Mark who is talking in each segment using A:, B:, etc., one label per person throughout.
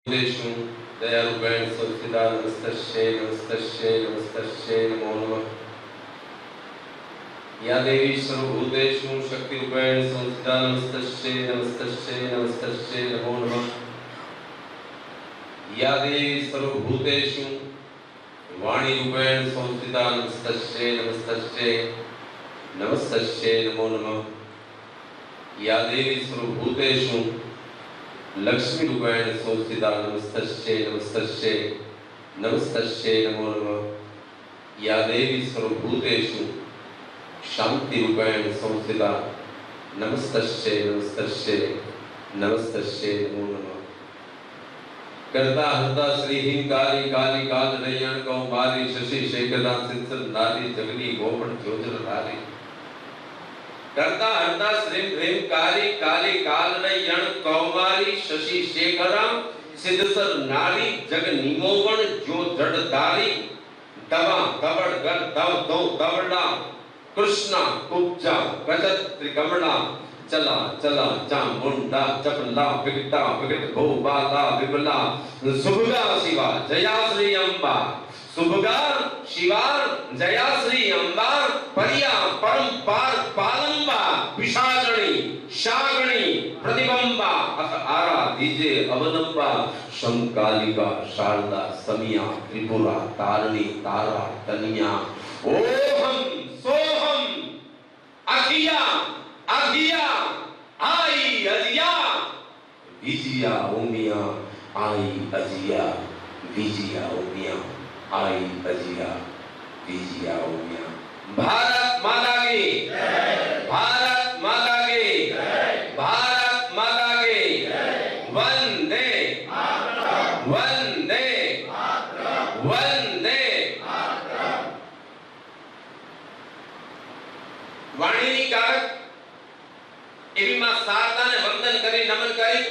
A: देशु दयारूपेण संस्थिता नमस्तस्यै नमस्तस्यै नमस्तस्यै नमो नमः। या देवी सर्वभूतेषु शक्तिरूपेण संस्थिता नमस्तस्यै नमस्तस्यै नमस्तस्यै नमो नमः। या देवी सर्वभूतेषु वाणीरूपेण संस्थिता नमस्तस्यै नमस्तस्यै नमस्तस्यै नमो नमः। या देवी सर्वभूतेषु लक्ष्मी रूपेण संस्थिता नमस्तस्यै नमस्तस्यै नमस्तस्यै नमो नमः। या देवी सर्वभूतेषु शांति रूपेण संस्थिता नमस्तस्यै नमस्तस्यै नमस्तस्यै नमो नमः। कर्ता हर्ता श्री हिंकारी काली काल नयन कौमारी शशि शेखरा सिंचन नारी जगनी गोपन ज्योतिर धारी। कर्ता हर्ता श्री ह्रींकारी काली कालनयन कौमारी शशि शेखरम सिद्धसर नारी जग निमोवन जो जड़धारी। दवा दबड़ गर दव दो दबड़ा कृष्णा कुब्जा गजत त्रिकमला चला चला चामुंडा चपला विकटा विकट भोबाला विबला सुभगा शिवा जया श्री अम्बा। सुभगा शिवा जया श्री अम्बा परिया परम पार पालंबा विशाजणी शागणी प्रतिबंबा अथ आरा दीजे अवलंबा शंकालिका शारदा समिया त्रिपुरा तारणी तारा तनिया ओहम सोहम अखिया अभिया आई अजिया विजिया ओमिया आई अजिया विजिया ओमिया आई अजिया विजिया ओमिया। भारत माता की जय। भारत माता की जय। भारत माता की जय। वंदे मातरम वंदे मातरम वंदे मातरम। वाणीनी कारक एवी मां शारदाने वंदन કરી નમન કરી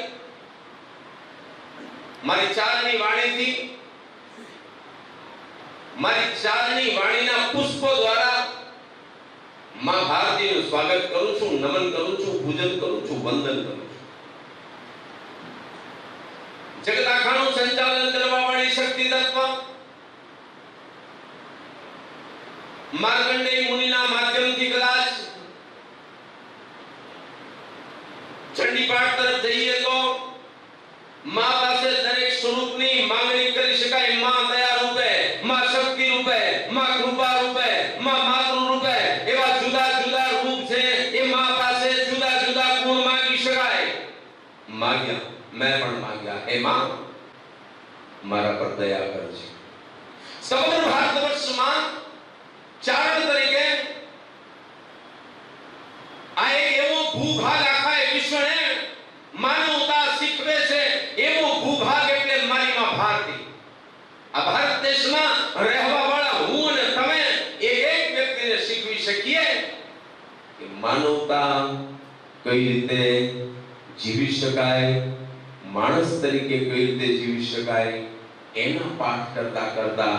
A: મારી ચારની વાણીથી મારી ચારની વાણીના પુષ્પો દ્વારા मां भारतीનું સ્વાગત કરું છું, નમન કરું છું, પૂજન કરું છું, વંદન કરું છું। જગત આખાનું સંચાલન કરવા વાળી શક્તિ તત્વ માર્કંડેય મુનિના માધ્યમથી કદાચ ચંડી પાઠ તરફ જઈએ તો मां પાસે દરેક સ્વરૂપની માંગણી કરી શકાય। मां દયા રૂપે, मां શક્તિ રૂપે, मां કૃપા રૂપે, मां માતૃ રૂપે એવા જુદા જુદા રૂપ છે। એ मां પાસે જુદા જુદા ગુણ માંગી શકાય। માગ્યા મેં પણ માગ્યા, હે मां મારા પર દયા કરજે। સમગ્ર ભારતવર્ષમાં ચારણ તરીકે આ એક એવો ભૂભાગ આખા વિશ્વને માનવતા શીખવે છે। એવો ભૂભાગ એટલે મારી માં ભારતી। આ ભારત દેશમાં રહેવા વાળા હું અને તમે એક એક વ્યક્તિને શીખવી શકીએ કે માનવતા કઈ રીતે જીવી શકાય, માણસ તરીકે કઈ રીતે જીવી શકાય। એના પાઠ કરતા કરતા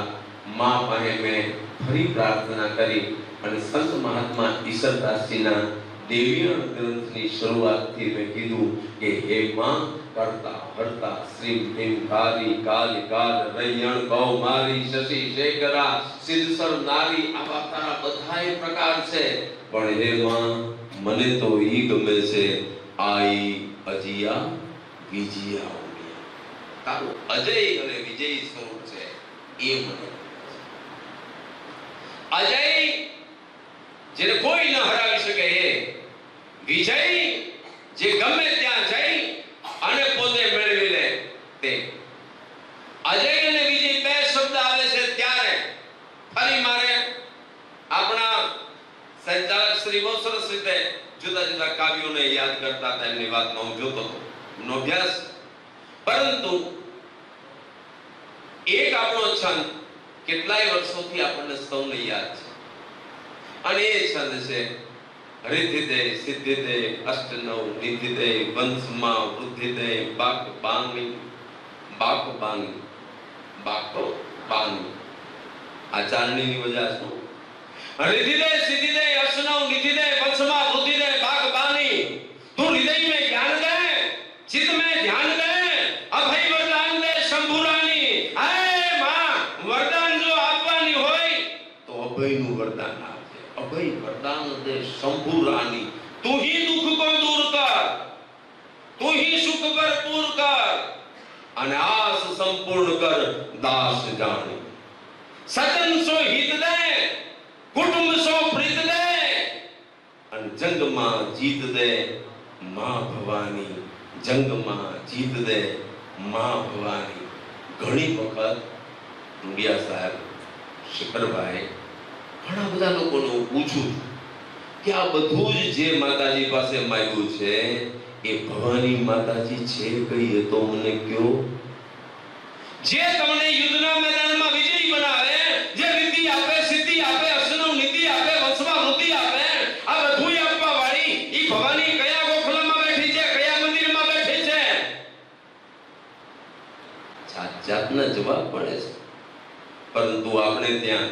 A: માં પાસે મેં ફરી પ્રાર્થના કરી અને સંત મહાત્મા ઈશરદાસજીના देवीण ग्रंथनी शुरुआतથી મેં કીધું કે હે માં કરતા હરતા શ્રી હિંકારી કાલી કાલ રૈયણ કૌમારી શશી શેખરા સિદ્ધસર નારી। આવા તારા બધાય પ્રકાર છે, પણ હે માં મને તો ઈ ગમે છે આઈ અજિયા વિજયા ઓમિયા। તારું અજય અને વિજય સ્વરૂપ છે એ મને અજય જેને કોઈ ન હરાવી શકે, એ વિજય જે ગમે ત્યાં જઈ અને પોતે મેળવી લે તે। અજય અને વિજય બે શબ્દ આવે છે ત્યારે ફરી મારે આપણા સંચાલક શ્રી બહુ સરસ રીતે જુદા જુદા કાવ્યોને યાદ કરતા હતા, એમની વાતમાં હું જોતો હતો, એમનો અભ્યાસ। પરંતુ એક આપણો છંદ કેટલાય વર્ષોથી આપણને સૌને યાદ છે અને એ છંદ છે रिद्धिदे सिद्धिदे अष्टनव निधिदे वंशमा वृद्धिदे बाक बांगी बाक बांगी बाको बांगी। आचारणी ની वजह से रिद्धिदे सिद्धिदे अष्टनव निधिदे वंशमा वृद्धिदे बाक बांगी। तू हृदय में ज्ञान दे, चित्त में ध्यान दे, अभय वरदान दे, અભયનું વરદાન આપજે, અભય વરદાન દે શંભુ રાની, તું ही દુઃખ કો દૂર કર, તું ही સુખ ભરપૂર કર, અને આસ સંપૂર્ણ કર દાસ જાણી. સજન સો હિત દે, કુટુંબ સો પ્રીત દે, અને જંગમાં જીત દે માં ભવાની, જંગમાં જીત દે માં ભવાની. ઘણી વખત રૂડિયા સાહેબ, શિખરભાઈ, ઘણા બધા લોકોને હું પૂછું કે આ બધું જ જે માતાજી પાસે માંગ્યું છે એ ભવાની માતાજી છે કઈ, એ તો મને કયો. જે તમને યુદ્ધના મેદાનમાં વિજયી બનાવે, જે રીતિ આપે, સિદ્ધિ આપે, અસનો નીતિ આપે, વંશમાં વૃદ્ધિ આપે, આ બધું આપવા વાળી ઈ ભવાની કયા ગોખલામાં બેઠી છે, કયા મંદિરમાં બેઠી છે? જાત જાતના જવાબ મળે છે. પરંતુ આપણે ત્યાં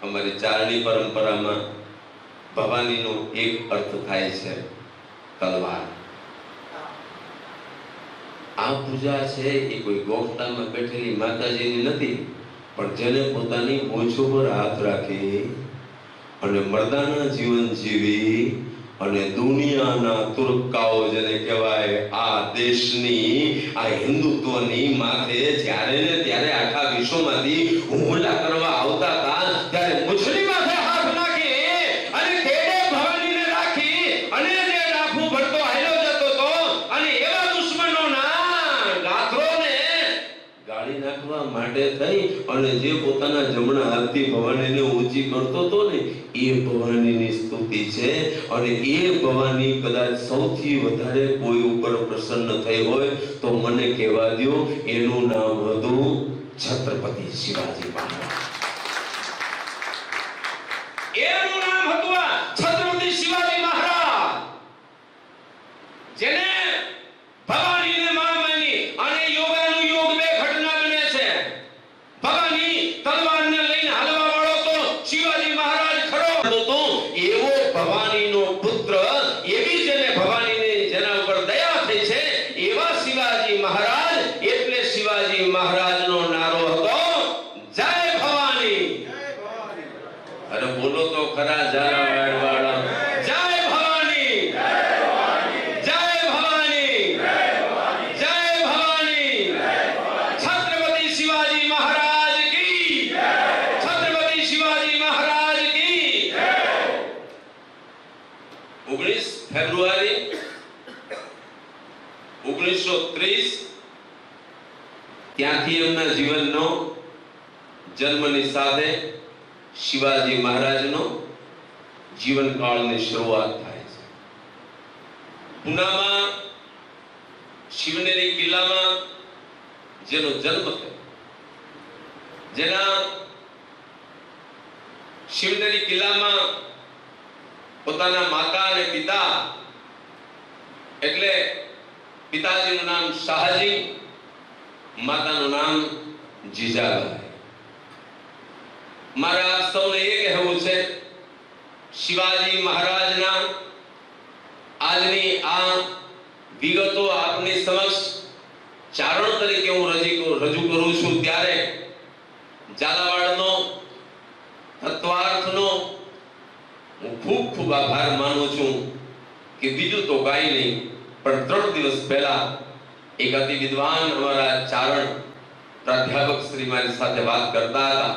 A: અમારી ચારણી પરંપરામાં ભવાનીનો એક અર્થ થાય છે તલવાર. આ પૂજા છે એ કોઈ ગોખલામાં બેઠેલી માતાજીની નથી, પણ જેને પોતાની ઓછો પર હાથ રાખી અને મર્દાના જીવન જીવી અને દુનિયાના તુર્કાઓ જેને કહેવાય આ દેશની, આ હિન્દુત્વની માથે જ્યારે ને ત્યારે આખા વિશ્વમાંથી હુમલા કરવા આવતા હતા, ત્યારે મુસ્લિમ માથે હાથ નાખી અને કેડે ભવાનીને રાખી અને જે ડાફુ ભરતો હાલ્યો જતો હતો, અને એવા દુશ્મનોના ગાત્રોને ગાળી નાખવા માટે થઈ અને જે પોતાના જમણા હાથથી ભવાનીને ઊંચી કરતો હતો ને, એ ભવાનીની સ્તુતિ છે. અને એ ભવાની કદાચ સૌથી વધારે કોઈ ઉપર પ્રસન્ન થઈ હોય તો મને કહેવા દો, એનું નામ હતું છત્રપતિ શિવાજી મહારાજ. એનું નામ હતું છત્રપતિ શિવાજી મહારાજ, જેને ભવાનીને માં માની અને યોગાનું યોગ બે ઘટના બને છે. ભવાની તલવારને લઈને હાલવા વાળો તો શિવાજી મહારાજ ખરો હતો. એવો ભવાનીનો પુત્ર, એવી જેને ભવાનીને જેના ઉપર દયા થઈ છે, એવા શિવાજી મહારાજ. એટલે શિવાજી મહારાજનો નારો હતો જય ભવાની. અરે બોલો તો ખરા ઝાલાવાડ વાળા, જય ભવાની, જય ભવાની, જય ભવાની. છત્રપતિ શિવાજી મહારાજ કી, છત્રપતિ શિવાજી મહારાજ કી. 19 ફેબ્રુઆરી 1930 ત્યાંથી એમના જીવનનો જન્મની સાથે શિવાજી મહારાજનો જીવનકાળની શરૂઆત થાય છે. પુનામાં શિવનેરી કિલ્લામાં જેનો જન્મ થયો, જેના શિવનેરી કિલ્લામાં પોતાના માતા અને પિતા, એટલે પિતાજીનું નામ શાહજી, માતાનું નામ જીજાબાઈ. મારા સૌને એ કહેવું છે, શિવાજી મહારાજના આજની આ વિગતો આપની સમક્ષ ચારણ તરીકે હું રજૂ કરું છું, ત્યારે ઝાલાવાડનો તત્વાર્થનો હું ખૂબ ખૂબ આભાર માનું છું કે બીજું તો કાંઈ નહીં, પણ 3 દિવસ પહેલા એક અતિ વિદ્વાન અમારા ચારણ પ્રાધ્યાપક શ્રી મારી સાથે વાત કરતા હતા.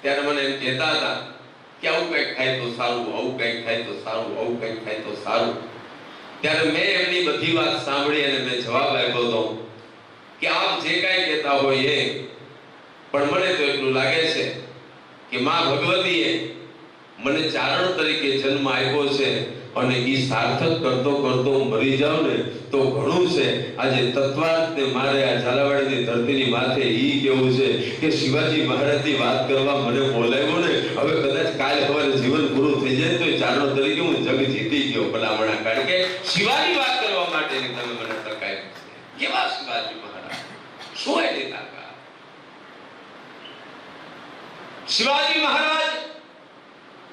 A: ત્યારે મને એમ કહેતા હતા કે આવું કંઈક થાય તો સારું, આવું કંઈક થાય તો સારું, આવું કંઈક થાય તો સારું. ત્યારે મેં એમની બધી વાત સાંભળી અને મેં જવાબ આપ્યો હતો કે આપ જે કાંઈ કહેતા હોય એ, પણ મને તો એટલું લાગે છે કે માં ભગવતીએ મને ચારણ તરીકે જન્મ આપ્યો છે અને એ સાર્થક કરતો કરતો મરી જાવ ને તો ઘણું છે. આજે તત્વાર્થને મારે આ ઝાલાવાડની ધરતીની માથે ઈ કેવું છે કે શિવાજી મહારાજની વાત કરવા મને બોલાવ્યો ને, હવે કદાચ કાલ સવારે જીવન પૂરું થઈ જાય તો ચારણ તરીકે હું જગ જીતી ગયો ભલામણા. કારણ કે શિવાજી વાત કરવા માટેની તમે મને તક આપી છે. કેવા શિવાજી મહારાજ, શું એની તાકાત! શિવાજી મહારાજ,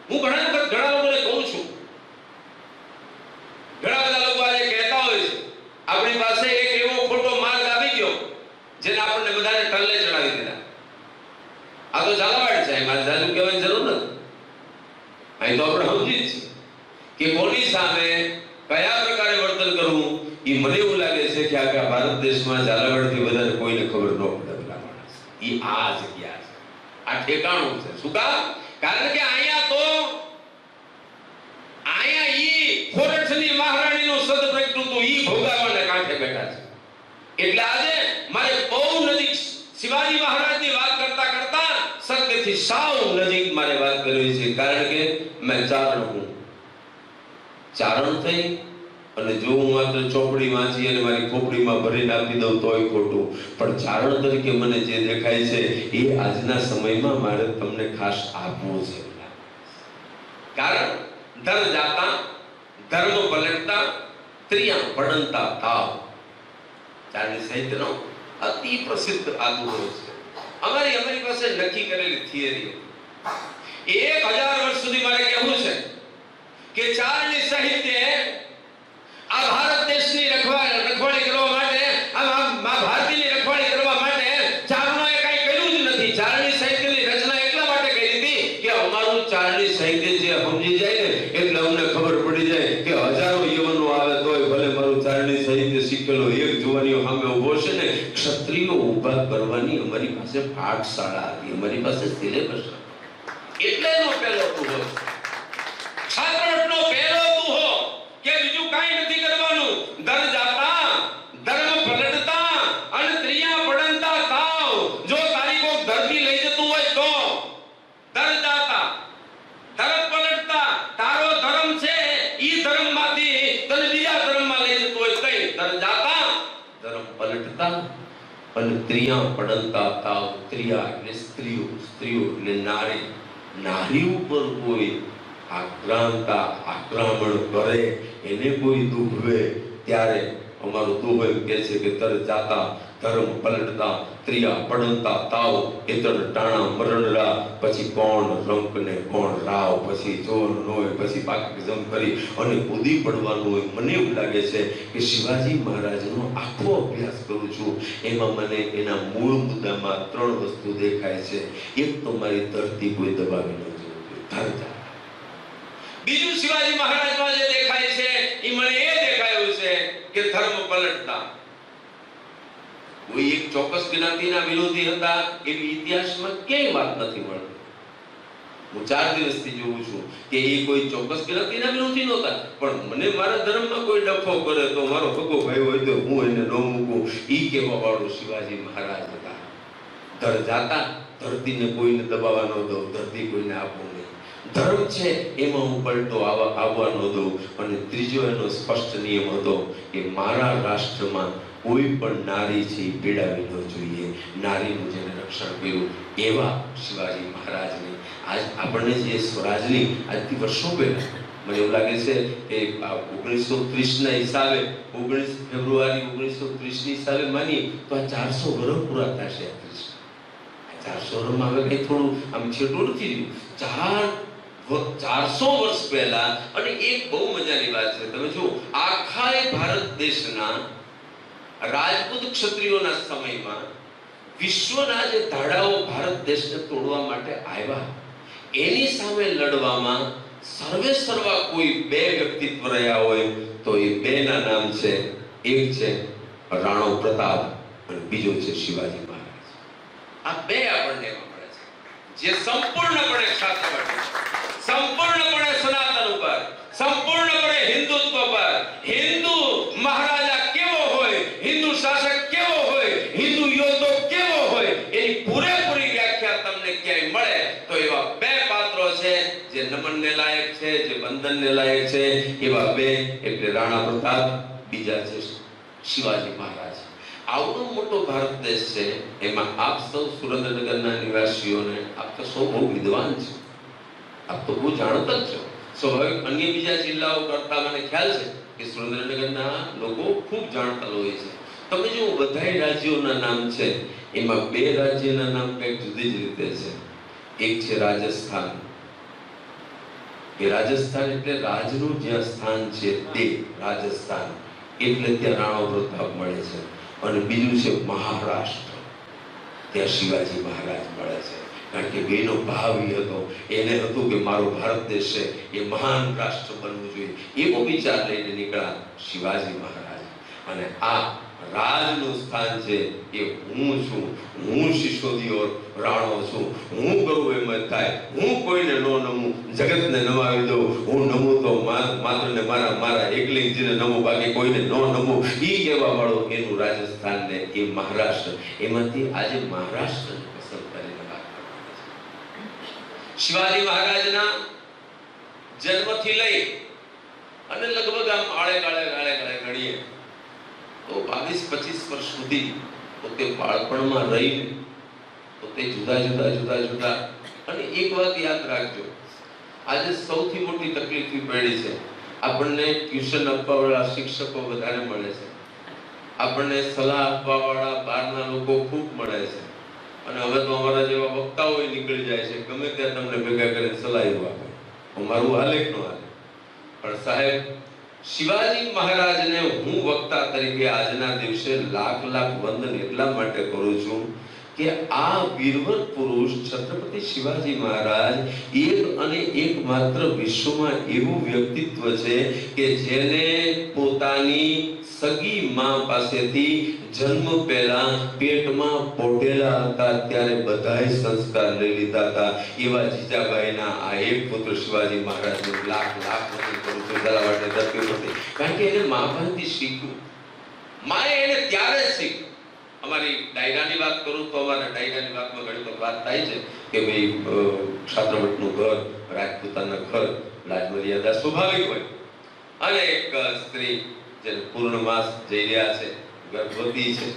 A: હું ઘણા લોકોને કહું છું, ઘણા બધા લોકો આજે કહેતા હોય છે આપણી પાસે એક એવો ખોટો માર્ગ આવી ગયો જેને આપણને બધાને ટલ્લે ચડાવી દીધા. આ તો ઝાલાવાડ છે, મારે જાજુ કહેવાની જરૂર નથી. દેશમાં ઝાલાવાડથી વધારે કોઈને ખબર ન પડે પેલા માણસ ઈ આ જગ્યા છે, આ ઠેકાણું છે. શું કામ? કારણ કે અહીંયા ઈ ખોરઠની મહારાણીનું સદ પ્રગટ્યું હતું, ઈ ભોગાવાને કાંઠે બેઠા છે. એટલે આજે મારે બહુ નજીક શિવાજી મહારાજની વાત કરતા કરતા સત્યથી સાવ નજીક મારે વાત કરવી છે. કારણ કે મેં ચારણ હું. ચારણ થઈ અને જો હું માત્ર ચોપડી વાંચી અને મારી ખોપડીમાં ભરીને આપી દઉં તોય ખોટું, પણ ચારણ તરીકે મને જે દેખાય છે એ આજના સમયમાં મારે તમને ખાસ આપવું છે. કારણ ધર જાતા ધર્મ પલટતા ત્રિયા પડંતા તાવ ચારણી સાહિત્યનો અતિ પ્રસિદ્ધ આદુરો છે. અમારી પાસે નક્કી કરેલી થિયરી 1000 વર્ષ સુધી મારે કહેવું છે કે ચારણી સાહિત્ય આ ભારત દેશની રખવાળી કરવા માટે, આ ભારતીની રખવાળી કરવા માટે ચારણોએ કઈ કર્યું જ નથી. ચારણી સાહિત્યની રચના એટલા માટે કરી હતી કે અમારું ચારણી સાહિત્ય જે સમજી જાય ને એટલે અમને ખબર પડી જાય કે હજારો યુવાનો આવે તોય ભલે મારું ચારણી સાહિત્ય શીખેલો એક જુવાનીઓ સામે ઉભો છે ને, ક્ષત્રિયો ઊભા કરવાની અમારી પાસે પાઠશાળા હતી, અમારી પાસે સિલેબસ હતો. એટલે એનો પહેલો દુહો છાત્રનો પહેલો દુહો કે બીજું કાંઈ નથી કરવાનું. દર જાતા ધર્મ પલટતા અને ત્રિયા પડંતા તાવ. જો તારી કોક ધરતી લઈ જતું હોય તો દર જાતા ધર્મ પલટતા, તારો ધર્મ છે ઈ ધર્મમાંથી તને બીજા ધર્મમાં લઈ જતું હોય કઈ દર જાતા ધર્મ પલટતા અને ત્રિયા પડંતા તાવ. ત્રિયા એટલે સ્ત્રીઓ, સ્ત્રીઓ એટલે નારી. નારી ઉપર કોઈ આક્રમણ કરે, એને કોઈ દુભવે ત્યારે અમારું દુહો એમ કહે છે કે તર જાતા ધર્મ પલટતા ત્રિયા પડંતા તાવ. એતર ટાણા મરણરા, પછી કોણ રંક ને કોણ રાવ, પછી જોર નોય, પછી પાકી જમ કરી અને કૂદી પડવાનું હોય. મને એવું લાગે છે કે શિવાજી મહારાજનો આખો અભ્યાસ કરું છું એમાં મને એના મૂળ મુદ્દામાં 3 વસ્તુ દેખાય છે. એક તો મારી ધરતી કોઈ દબાવી ન જોઈએ, ધરતા. બીજું શિવાજી મહારાજમાં જે દેખાય છે એ મને એ દેખાયું છે કે ધર્મ પલટતા. કોઈ એક ચોક્કસ જ્ઞાતિના વિરોધી હતા એવી ઇતિહાસમાં ક્યાંય વાત નથી મળતી. હું 4 દિવસથી જોઉં છું કે એ કોઈ ચોક્કસ જ્ઞાતિના વિરોધી નહોતા, પણ મને મારા ધર્મમાં કોઈ ડફો કરે તો મારો ભગો ભાઈ હોય તો હું એને ન મૂકું, ઈ કહેવા વાળો શિવાજી મહારાજ હતા. ધર જાતા, ધરતીને કોઈને દબાવવા ન દઉં, ધરતી કોઈને આપવું નહીં. ધર્મ છે એમાં હું પલટો આવવા ન દઉં. અને ત્રીજો એનો સ્પષ્ટ નિયમ હતો કે મારા રાષ્ટ્રમાં કોઈ પણ નારી છે પીડાવી ન જોઈએ. નારીનું જેને રક્ષણ કર્યું એવા શિવાજી મહારાજને આજ આપણને જે સ્વરાજની આજથી વર્ષો પહેલા મને એવું લાગે છે કે 1930 ના હિસાબે 19 ફેબ્રુઆરી 1930 ની હિસાબે માનીએ તો આ 400 વર્ષ પૂરા થશે. 400 વર્ષમાં હવે કઈ થોડું આમ છેટું નથી રહ્યું. 400 વર્ષ પહેલા. અને એક બહુ મજાની વાત છે, તમે જુઓ આખા ભારત દેશના રાજપૂત ક્ષત્રિયોના સમયમાં વિશ્વના જે ધાડાઓ ભારત દેશને તોડવા માટે આવ્યા એની સામે લડવામાં સર્વે સર્વા કોઈ 2 વ્યક્તિત્વ રહ્યા હોય તો એ 2 ના નામ છે. એક છે રાણો પ્રતાપ અને બીજો છે શિવાજી મહારાજ. આ 2 આપણને એમાં મળે છે જે સંપૂર્ણપણે ક્ષત્રિય, સંપૂર્ણપણે સનાતન ઉપર, સંપૂર્ણપણે હિન્દુત્વ પર. હિન્દુ મહારાજા કેવો હોય, હિન્દુ શાસક કેવો હોય, હિન્દુ યોદ્ધો કેવો હોય એની પૂરેપૂરી વ્યાખ્યા તમને ક્યાંય મળે તો એવા 2 પાત્રો છે જે નમનને લાયક છે, જે વંદનને લાયક છે. એવા 2 એટલે રાણા પ્રતાપ, બીજા છે શિવાજી મહારાજ. આવડો મોટો ભારત દેશ છે, એમાં આપ સૌ સુરેન્દ્રનગરના નિવાસીઓને આપ તો સૌ બહુ વિદ્વાન છો, આપ તો બહુ જાણતા જ છો. સ્વાભાવિક અન્ય બીજા જિલ્લાઓ કરતા મને ખ્યાલ છે કે સુરેન્દ્રનગરના લોકો ખૂબ જાણતા હોય છે. તમે જો બધા રાજ્યોના નામ છે એમાં 2 રાજ્યના નામ કંઈક જુદી જ રીતે છે. એક છે રાજસ્થાન. એ રાજસ્થાન એટલે રાજનું જ્યાં સ્થાન છે તે રાજસ્થાન, એટલે ત્યાં રાણો પ્રતાપ મળે છે. અને બીજું છે મહારાષ્ટ્ર, ત્યાં શિવાજી મહારાજ મળે છે. કારણ કે બેનો ભાવ એ હતો, એને હતું કે મારો ભારત દેશ છે એ મહાન રાષ્ટ્ર બનવું જોઈએ, એવો વિચાર લઈને નીકળ્યા શિવાજી મહારાજ. અને આ રાજનું સ્થાન છે એ હું છું. હું સિસોદિયો રાણો છું. હું કરું એમ જ થાય. હું કોઈને ન નમું, જગતને નમાવી દઉં. હું નમું તો માત્ર ને મારા એકલિંગજીને નમું, બાકી કોઈને ન નમું. એ કહેવા વાળો એનું રાજસ્થાન ને એ મહારાષ્ટ્ર, એમાંથી આજે મહારાષ્ટ્ર પસંદ કરીને વાત કરવાની છે. શિવાજી મહારાજના જન્મથી લઈ અને લગભગ આમ આળે ગાળે ગણીએ તો 22-25 વર્ષ સુધી પોતે બાળપણમાં રહીને પોતે જુદા. અને એક વાત યાદ રાખજો, આજે સૌથી મોટી તકલીફ પડી છે, આપણને ટ્યુશન આપવા વાળા શિક્ષકો વધારે મળે છે, આપણને સલાહ આપવા વાળા બહારના લોકો ખૂબ મળે છે, અને હવે તો અમારા જેવા વક્તાઓ નીકળી જાય છે, ગમે ત્યાં તમને ભેગા કરીને સલાહ આપે. અમારું હાલે કે ન હાલે? પણ સાહેબ, શિવાજી મહારાજને હું વક્તા તરીકે આજના દિવસે લાખ વંદન એટલા માટે કરું છું કે આ વીરવર પુરુષ છત્રપતિ શિવાજી મહારાજ એક માત્ર વિશ્વમાં એવું વ્યક્તિત્વ છે કે જેને પોતાની સગી માં પાસેથી જન્મ પહેલા પેટમાં પોટેલા હતા ત્યારે બધાય સંસ્કાર લઈ લીધા હતા. એવા જીજાબાઈના આ એક પુત્ર શિવાજી મહારાજને લાખ વંદન કરું છું. જરા માટે દર્દી નથી, કારણ કે એને મા પાસેથી શીખ્યું. માએ એને ત્યારે શીખ્યું. અમારી ડાયરાની વાત કરું તો અમારા ડાયરાની વાતમાં ઘણી વખત વાત થાય છે કે ભાઈ છાત્રવટનું ઘર, રાજપૂતાના ઘર, લાજ મર્યાદા સ્વાભાવિક હોય. અને એક સ્ત્રી જે પૂર્ણ માસ જઈ રહ્યા છે, ગર્ભવતી છે,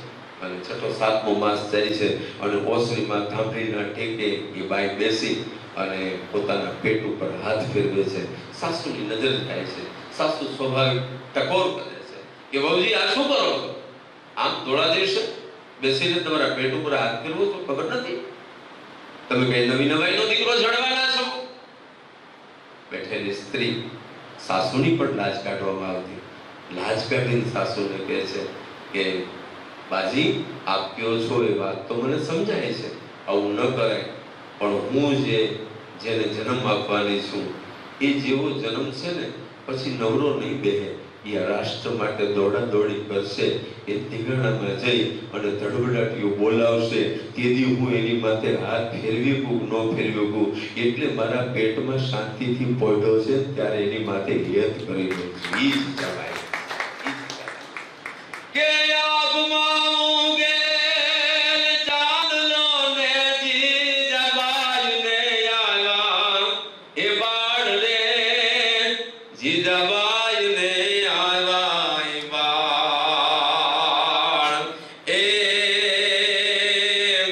A: અને 6મો માસ જાય છે, અને ઓસરીમાં ગાંભીરના ટેકે એ બાઈ બેસી અને પોતાના પેટ ઉપર હાથ ફેરવે છે. સાસુની નજર થાય છે. સાસુ સ્વાભાવિક ટકોર કરે છે કે વહુજી આ શું કરો છો? આમ થોડા દિવસે બેસીને તમારા પેટ ઉપર હાથ ફેરવો તો ખબર નથી? તમે કઈ નવી નવાઈનો દીકરો જડવાના છો? બેઠેલી સ્ત્રી, સાસુની પણ લાજ કાઢવામાં આવતી. લાજ કાઢીને સાસુને કહે છે કે બાજી, આપ કયો છો એ વાત તો મને સમજાય છે, આવું ન કરાય, પણ હું જેને જન્મ આપવાની છું એ જેવો જન્મ છે ને પછી નવરો નહીં બેહે. એ રાષ્ટ્ર માટે દોડાદોડી કરશે. એ તીગણામાં જઈ અને ધડબડાટીઓ બોલાવશે. તેથી હું એની માથે હાથ ફેરવી કું ન ફેરવી કું, એટલે મારા પેટમાં શાંતિથી પોઢ્યો છે ત્યારે એની માથે હેત કરી દઉં છું. ઈ જ જવાય કે આગમાં ગેલ ચાંદલો ને જીજાબાઈ ને આવ્યા એ બાળ રે, જીજાબાઈ ને આવ્યા એ બાળ, એ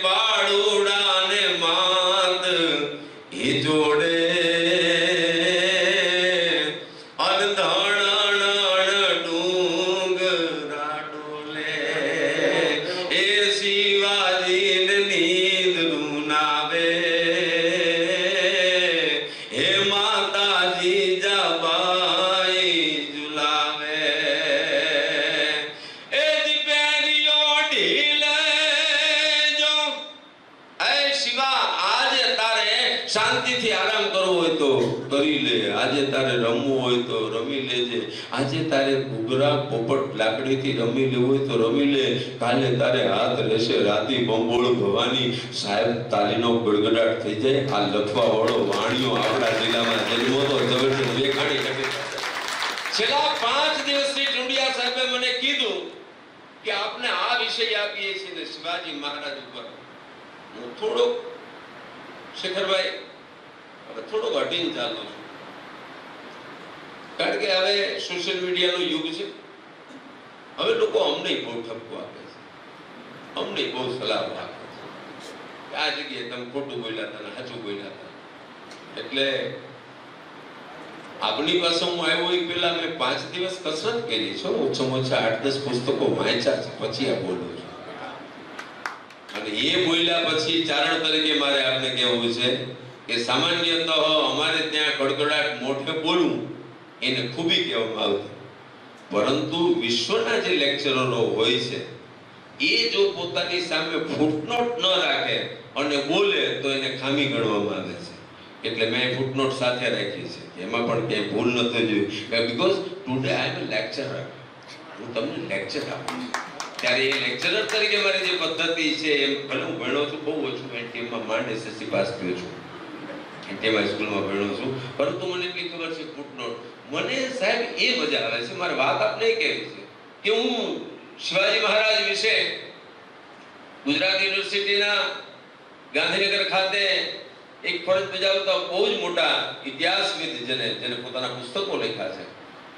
A: બાળુડા ને માંદ એ જોડે શાંતિથી આરામ કરવો હોય તો કરી લે. આજે તારે રમવું હોય તો રમી લેજે. આજે તારે ઘૂઘરા પોપટ લાકડીથી રમી લેવું હોય તો રમી લે. કાલે તારે હાથ રહેશે રાતી બંબોળ ભવાની. સાહેબ, તાલીનો ગડગડાટ થઈ જાય. આ લખવા વાળો વાણીઓ આપણા જિલ્લામાં જન્મો તો જબરજસ્ત વેખાણી શકે. છેલ્લા 5 દિવસથી ટુંડિયા સાહેબે મને કીધું કે આપને આ વિષય આપીએ છીએ ને શિવાજી મહારાજ ઉપર. હું થોડોક શેખરભાઈ હવે થોડુંક હટીને ચાલુ છું, કારણ કે હવે સોશિયલ મીડિયાનો યુગ છે. હવે લોકો અમને બહુ ઠપકો આપે છે, અમને બહુ સલાહ આપે છે. આ જગ્યાએ તમે ખોટું બોલ્યા હતા ને સાચું બોલ્યા હતા. એટલે આપણી પાસે હું આવ્યો એ પહેલા મેં 5 દિવસ કસરત કરી છે. ઓછામાં ઓછા 8-10 પુસ્તકો વાંચ્યા છે, પછી આ બોલું છું. અને એ બોલ્યા પછી ચારણ તરીકે મારે આપને કહેવું છે કે સામાન્ય તો અમારે ત્યાં કડકડાટ મોઢે બોલવું એને ખૂબી કહેવામાં આવતી, પરંતુ વિશ્વના જે લેક્ચરરો હોય છે એ જો પોતાની સામે ફૂટનોટ ન રાખે અને બોલે તો એને ખામી ગણવામાં આવે છે. એટલે મેં ફૂટનોટ સાથે રાખી છે, એમાં પણ ક્યાંય ભૂલ નથી જોઈ. Because today I am a lecturer. હું તમને લેક્ચર આપું છું. ત્યારે એ લેક્ચરર તરીકે મારી જે પદ્ધતિ છે એમ ભલે હું ભણ્યો છું બહુ ઓછું એનટીએમમાં માંડ એસએસસી પાસ થયો છું, એનટીએમ હાઈસ્કૂલમાં ભણ્યો છું, પરંતુ મને એટલી ખબર છે ફૂટનોટ મને સાહેબ એ મજા આવે છે. મારી વાત આપને એ કહેવી છે કે હું શિવાજી મહારાજ વિશે ગુજરાત યુનિવર્સિટીના ગાંધીનગર ખાતે એક ફરજ બજાવતા બહુ જ મોટા ઇતિહાસવિદ જેને પોતાના પુસ્તકો લખ્યા છે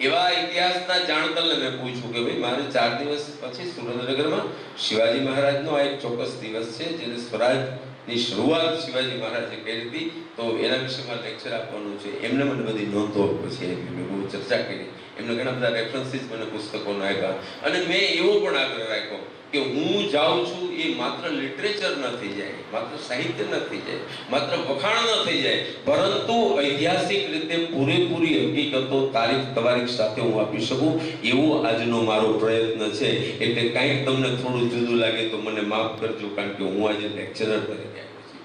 A: એવા ઇતિહાસના જાણતલને મેં પૂછ્યું કે ભાઈ મારે 4 દિવસ પછી સુરેન્દ્રનગરમાં શિવાજી મહારાજનો આ એક ચોક્કસ દિવસ છે જેને સ્વરાજની શરૂઆત શિવાજી મહારાજે કરી હતી, તો એના વિશે મારે લેક્ચર આપવાનું છે. એમને મને બધી નોંધો પછી મેં બહુ ચર્ચા કરી, એમને ઘણા બધા રેફરન્સીસ મને પુસ્તકોનો આપ્યા અને મેં એવો પણ આગ્રહ રાખ્યો કે હું જાઉં છું એ માત્ર લિટરેચર ન થઈ જાય, માત્ર સાહિત્ય ન થઈ જાય, માત્ર વખાણ ન થઈ જાય, પરંતુ ઐતિહાસિક રીતે પૂરેપૂરી હકીકતો તારીખ તવારીખ સાથે હું આપી શકું એવો આજનો મારો પ્રયત્ન છે. એટલે કંઈક તમને થોડું જુદું લાગે તો મને માફ કરજો, કારણ કે હું આજે લેક્ચરર તરીકે આવ્યો છું.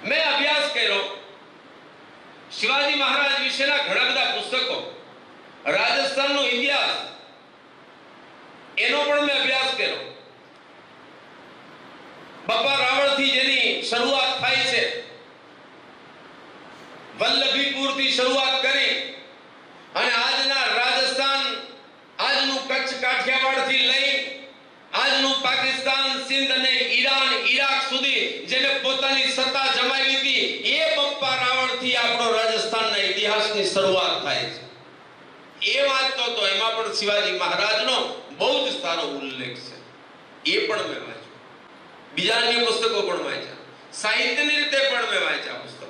A: મેં અભ્યાસ કર્યો શિવાજી મહારાજ વિશેના ઘણા બધા પુસ્તકો, રાજસ્થાનનો ઇતિહાસ એનો પણ મેં અભ્યાસ કર્યો. બપ્પા રાવળથી જેની શરૂઆત થાય છે, વલ્લભીપુરથી શરૂઆત કરી અને આજના રાજસ્થાન, આજનું કચ્છ કાઠિયાવાડથી લઈ આજનું પાકિસ્તાન, સિંધ અને ઈરાન, ઈરાક સુધી જેને પોતાની સત્તા જમાવી હતી એ બપ્પા રાવળથી આપણો રાજસ્થાનના ઇતિહાસની શરૂઆત થાય છે. એ વાંચતો તો એમાં પણ શિવાજી મહારાજનો બહુ જ સારો ઉલ્લેખ છે. એ પણ મેં વાંચ્યું, બીજા અન્ય પુસ્તકો પણ વાંચ્યા, સાહિત્યની રીતે પણ મેં વાંચ્યા પુસ્તકો.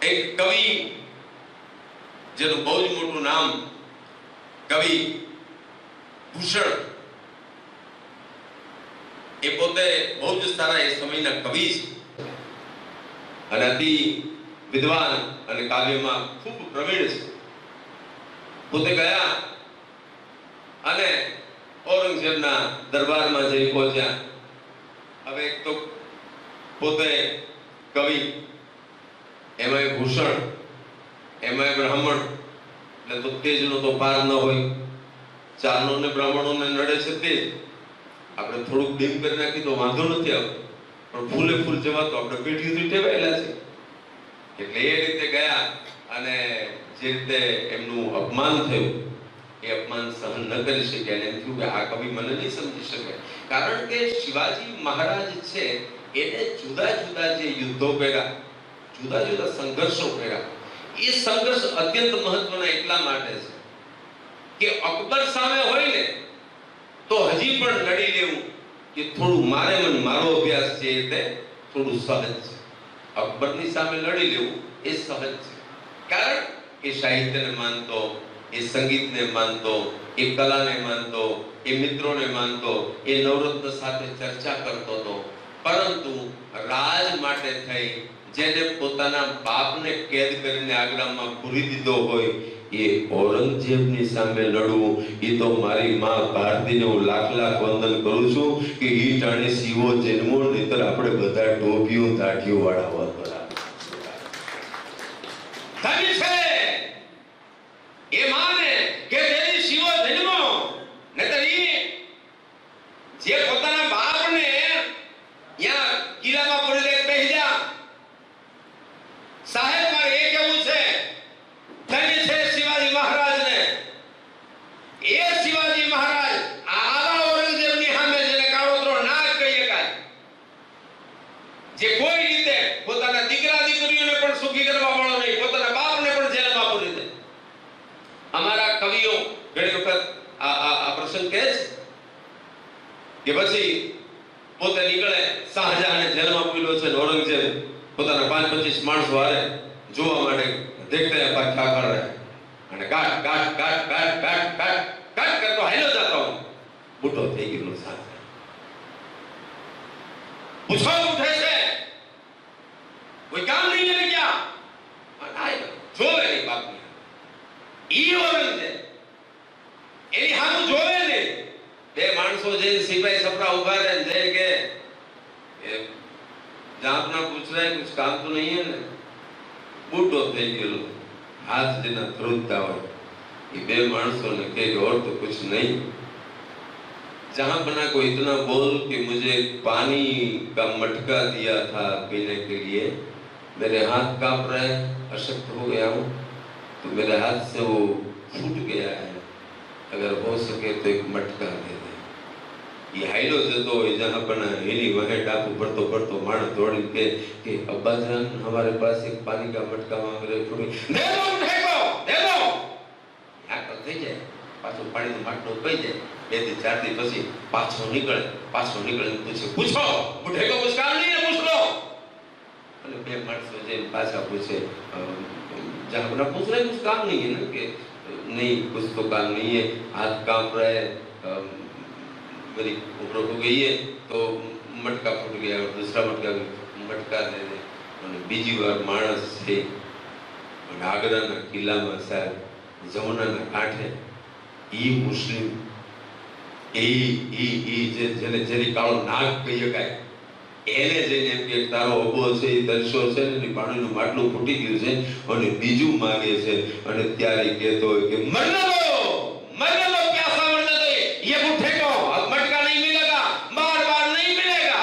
A: એક કવિ જેનું બહુ જ મોટું નામ કવિ ભૂષણ, એ પોતે બહુ જ સારા એ સમયના કવિ છે અને અતિ વિદ્વાન અને કાવ્યમાં ખૂબ પ્રવીણ છે. પોતે ગયા અને ઔરંગઝેબના દરબારમાં જઈ પહોંચ્યા. હવે એક તો પોતે કવિ, એમાં ભૂષણ, એમાં બ્રાહ્મણ, એટલે તો તેજનો તો પાર ન હોય. ચારનો ને બ્રાહ્મણોને નડે છે તે આપણે થોડુંક ડીમ કરી નાખી તો વાંધો નથી આવતો, પણ ફૂલે ફૂલ જવા તો આપણે પેઢીઓથી ટેવાયેલા છે. એટલે એ રીતે ગયા અને જે રીતે એમનું અપમાન થયું એ અપમાન સહન ન કરી શક્યા અને એમ થયું કે આ કવિ મને નહીં સમજી શકે, કારણ કે શિવાજી મહારાજ છે એને જુદા જુદા જે યુદ્ધો કર્યા, જુદા જુદા સંઘર્ષો કર્યા, એ સંઘર્ષ અત્યંત મહત્વના એટલા માટે છે કે અકબર સામે હોય ને તો હજી પણ લડી લેવું કે થોડું મારે મારો અભ્યાસ છે એટલે થોડું સહજ છે. અકબરની સામે લડી લેવું એ સહજ છે, કારણ કે સાહિત્યને માનતો, એ સંગીતને માનતો, એ કલાને માનતો, એ મિત્રોને માનતો, એ નવરત્ન સાથે ચર્ચા કરતો હતો. પરંતુ રાજ માટે થઈ જેને પોતાના બાપને કેદ કરીને આગ્રામાં પૂરી દીધો હોય એ ઔરંગઝેબની સામે લડવું, એ તો મારી માં ભારતીને હું લાખ લાખ વંદન કરું છું કે ઈ ટાણે શિવો જન્મો, નહીતર આપણે બધા ટોપીઓ દાઢીઓ વાળા હોત. ધન્ય છે એ માને કે તેની શિવો જન્મો, નહીતર ઈ જે પોતાના બાપને યા કિલ્લામાં પૂરી દે બેહી જા. સાહેબ મારે એ કેવું છે, ધન્ય છે શિવાજી મહારાજને. એ શિવાજી મહારાજ આવા ઔરંગઝેબની સામે જેને કાળોતરો ના કહી શકાય, જે કોઈ રીતે પોતાના દીકરા દીકરીઓને પણ સુખી કરવા વાળો નહીં, પોતાના બાપને પણ જેલમાં પૂરી દે. અમારા કવિઓ ઘણી વખત આ પ્રસંગ કહે છે કે પછી પોતે નીકળે, શાહજહાને જેલમાં પૂર્યો છે, ઔરંગઝેબ પોતાના 5-25 માણસો હારે જોવા માટે દેખતે પાછા કર રહે અને કાટ કાટ કાટ કાટ કાટ કાટ કાટ કરતો હાલ્યો જતો હું બુટો થઈ ગયો. સાથે પૂછો ઉઠે છે, કોઈ કામ નહીં એને ક્યાં આય જોવે નહીં બાપની ઈ ઔરંગઝેબ એની હાથું જોવે ને. બે માણસો જે સિપાહી સપરા ઉભા રહે જઈ કે જાપના પૂછ રહા है कुछ काम तो नहीं है ने, બુટો થઈ ગયો હાથ જેના ધ્રુજતા હોય એ બે માણસોને કે और तो कुछ नहीं, जहांपना को इतना बोल कि मुझे पानी का मटका दिया था पीने के लिए, मेरे हाथ कांप रहे, अशक्त हो गया हूँ, तो मेरे हाथ से वो फूट गया है, अगर हो सके तो एक मटका दे दे। ये हाइलो जतो जहांपना हिली वहे डाकू पड़तो पड़तो माणस दौड़ी के कि अब्बा जान हमारे पास एक पानी का मटका मांग रहे, थोड़ी दे दो, उठेको दे दो। यहाँ कल થઈ જાય, પાછો પાણીનો માટલો પઈ જાય, 2 થી 4 દી પછી પાછો નીકળે પૂછે, પૂછો ઉઠેકો कुछ काम नहीं है, पूछ लो। અને બે માણસો જે પાછા પૂછે, जहांपना पूछ रहे कुछ काम नहीं है ना, कि नहीं कुछ तो काम नहीं है, हाथ कांप रहा है, मेरी उम्र हो गई है, तो मटका फूट गया और दूसरा मटका दे दे। અને બીજી વાર માણસ છે અને આગ્રાના કિલ્લામાં સાહેબ જમુનાના કાંઠે ઈ મુસ્લિમ જેને જેની કાળો નાગ કહી શકાય એને જઈને એમ કે તારો અબો છે એ તરસ્યો છે ને પાણીનું માટલું ફૂટી ગયું છે અને બીજું માંગે છે, અને ત્યારે કહેતો હોય કે મરને दो प्यासा मरने दो, ये उठेको अब मटका नहीं मिलेगा, बार नहीं मिलेगा।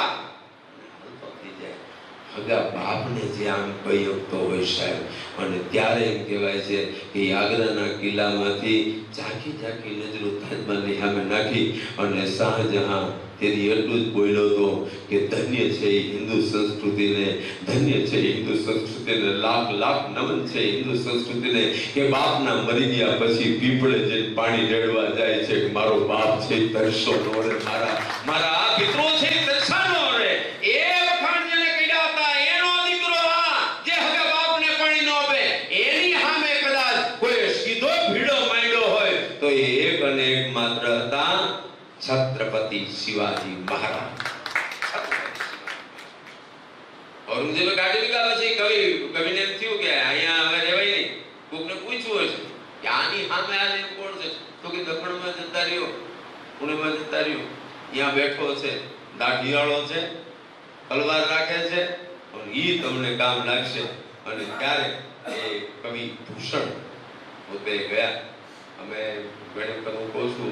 A: हगा बाप ने जे आम કહ્યું તો હોય સાહેબ, અને ત્યારે એમ કહેવાય છે કે આગ્રાના કિલ્લામાંથી ઝાંખી નજરો તાજમહલની સામે નાખી અને શાહજહાં તેની એટલું જ બોલ્યો હતો કે ધન્ય છે હિન્દુ સંસ્કૃતિને, ધન્ય છે હિન્દુ સંસ્કૃતિને, લાખ નમન છે હિન્દુ સંસ્કૃતિને કે બાપના મરી ગયા પછી પીપળે જઈને પાણી રેડવા જાય છે કે મારો બાપ છે તરસો નો રે, મારા આ પિતરો છે તરસા નો રે। એ વખાણ જેને કર્યા હતા એનો દીકરો આ જે હવે બાપને પાણી નો આપે, એની સામે કદાચ કોઈ સીધો ભીડો માંડ્યો હોય તો એ એક અને એક માત્ર હતા छत्रपति शिवाजी महाराज। औरंगजेबे गाड़ी निकाला છે, કવિને એમ થયું કે અહીંયા હવે રહેવાય નહીં, કોકને પૂછ્યું હશે કે આની સામે આને કોણ છે, તો કે દખણમાં જતા રહ્યો, પુણેમાં જતા રહ્યો, અહીંયા બેઠો છે, દાઢીવાળો છે, તલવાર રાખે છે, અને ઈ તમને કામ લાગશે। અને ત્યારે એ કવિ ભૂષણ પોતે ગયા, અમે ઘણી વખત હું કહું છું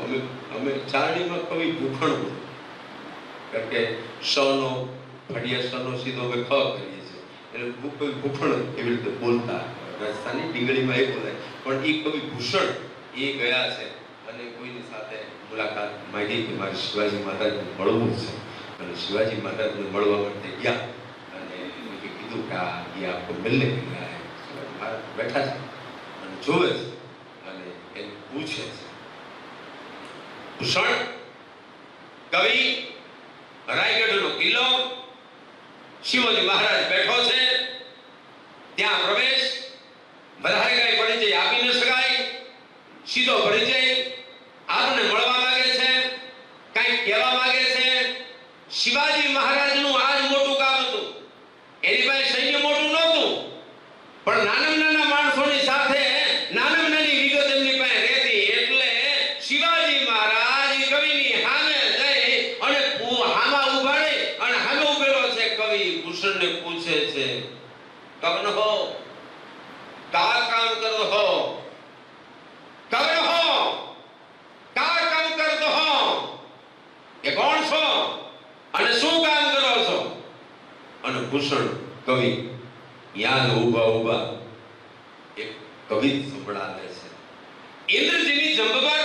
A: અમે ચારણીમાં કવિ ભૂખણ બોલો, કારણ કે સનો ફડિયા સનો સીધો અમે ખ કરીએ છીએ, એટલે કવિ ભૂખણ એવી રીતે બોલતા, રાજસ્થાની ડીંગળીમાં એ બોલાય, પણ એ કવિ ભૂષણ એ ગયા છે અને કોઈની સાથે મુલાકાત માંગી કે મારે શિવાજી મહારાજને મળવું છે, અને શિવાજી મહારાજને મળવા માટે ગયા અને કીધું કે આ એ આપકો મિલને કે ગયા હે। શિવાજી મહારાજ બેઠા છે અને જોવે છે અને એને પૂછે છે, ભૂષણ કવિ રાયગઢનો કિલ્લો, શિવાજી મહારાજ બેઠો છે, ત્યાં પ્રવેશ વધારે કઈ પરિચય આપી ન શકાય, સીધો પરિચય આપને મળવા માંગે છે, કઈ કહેવા માંગે છે। શિવાજી મહારાજનું આજ મોટું કામ હતું, એની પાસે સૈન્ય મોટું નહોતું, પણ નાના માણસોની સાથે નાની વિગત એમની પાસે રહેતી, એટલે શિવાજી મહારાજ કવિની સામે જઈ અને હામા ઉભાડે અને સામે ઉભેલો છે કવિ ભૂષણને પૂછે છે, કવન હો કા કામ કરતો હો, કવન હો કા કામ કરતો હો, એ કોણ છો અને શું કામ કરો છો? અને ભૂષણ કવિ યાદ ઉભા એક કવિ સંભળાવે છે, इंद्रजिनी जंबबर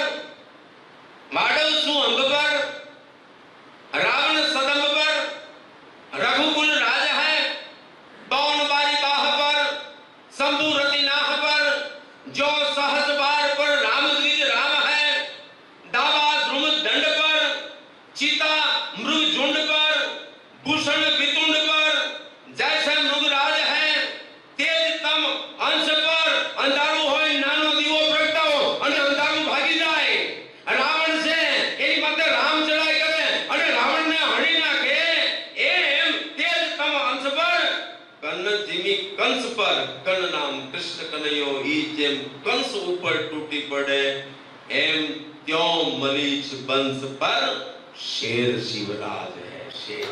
A: माडव सु अंबबर, रावण सदंबर, रघुकुल राज है, पवन बारी बाह पर, शंभु रति नाह पर, जो सहज बार पर राम द्विज राम है, दावा ध्रुव दंड पर, चिता मृग झुंड पर, भूषण वितुंड पर, जैसे मृगराज है, तेज तम अंश पर, अंधारू होय नानो दीवो प्रगटाओ અને અંધારું ભાગી જાય। રાવણ છે એની માથે રામ ચડાઈ કરે અને રાવણને હણી નાખે, એમ તેજ તમ અંશ પર કન જીમી કંસ પર, કન નામ કૃષ્ણ કનૈયો ઈ જેમ કંસ ઉપર તૂટી પડે, એમ ત્યો મલીચ બંસ પર શેર શિવરાજ હે, શેર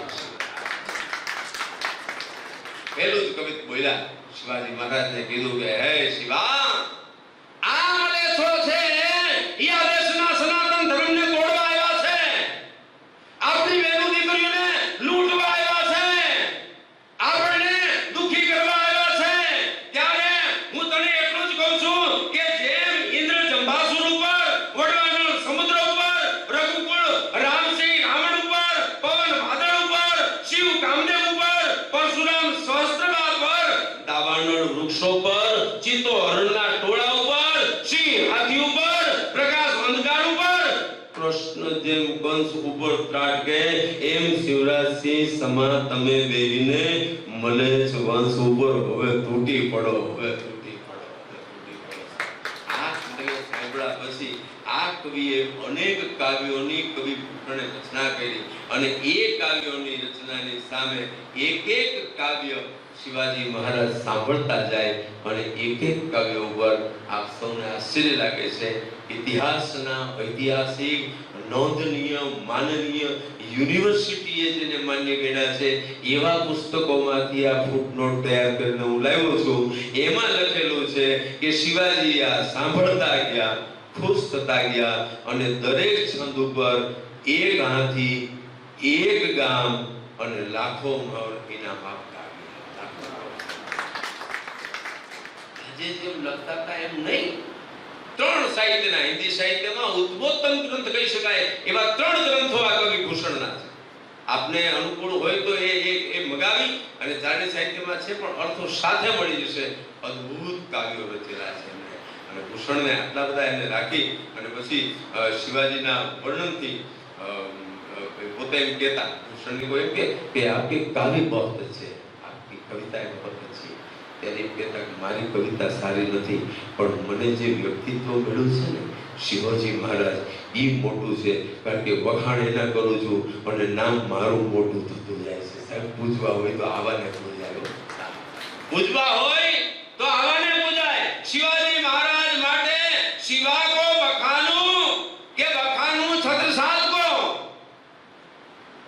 A: પહેલું જ કવિ બોલ્યા, શિવાજી મહારાજને કીધું કે હે શિવા, આ મલેચ્છો છે ઈ આ દેશના સનાતન ધર્મને તોડવા આવ્યા છે,
B: કૃષ્ણ જેમ કંસ ઉપર ત્રાટકે એમ શિવરાજસિંહ સમા તમે બેહીને મને જ વંશ ઉપર હવે તૂટી પડો, હવે તૂટી પડો, હવે તૂટી પડો. આ તમે સાંભળ્યા પછી આ કવિએ અનેક કાવ્યોની કવિ ભૂષણે રચના કરી અને એ કાવ્યોની રચનાની સામે એક એક કાવ્ય શિવાજી મહારાજ સાંભળતા જાય અને એક એક કાવ્ય ઉપર આપ સૌને આશ્ચર્ય લાગે છે. ઇતિહાસના ઐતિહાસિક નોંધનીય માનનીય યુનિવર્સિટીએ જેને માન્ય ગણ્યા છે એવા પુસ્તકોમાંથી આ ફૂટનોટ તૈયાર કરીને હું લાવ્યો છું. એમાં લખેલું છે કે શિવાજી આ સાંભળતા ગયા, ખુશ થતા ગયા અને દરેક છંદ ઉપર એક હાથી, એક ગામ અને લાખો મર ઇનામ આપતા ગયા. આજે જેમ લખતા હતા એમ નહીં. ત્રણ સાહિત્યના, હિન્દી સાહિત્યમાં ઉદ્બોધન ગ્રંથ કહી શકાય એવા ત્રણ ગ્રંથો આ કવિ ભૂષણના છે. આપને અનુકૂળ હોય તો એ મગાવી અને ચારણી સાહિત્યમાં છે પણ અર્થો સાથે મળી જશે. અદ્ભુત કાવ્યો રચેલા છે અને ભૂષણને આટલા બધા એને રાખી અને પછી શિવાજીના વર્ણનથી પોતે એમ કહેતા, ભૂષણની કોઈ એમ કે આપકી કાવ્ય બહુ છે, આપકી કવિતા બહુ છે. ત્યારે એમ કહેતા કે મારી કવિતા સારી નથી પણ મને જે વ્યક્તિત્વ મળ્યું છે ને શિવાજી મહારાજ એ મોટું છે, કારણ કે વખાણ એના કરું છું અને નામ મારું મોટું થતું જાય છે. સાહેબ પૂજવા હોય તો આવાને પૂજાય, પૂજવા હોય તો આવાને પૂજાય. શિવાજી મહારાજ માટે શિવા કો વખાનું કે વખાનું છત્રસાલ કો.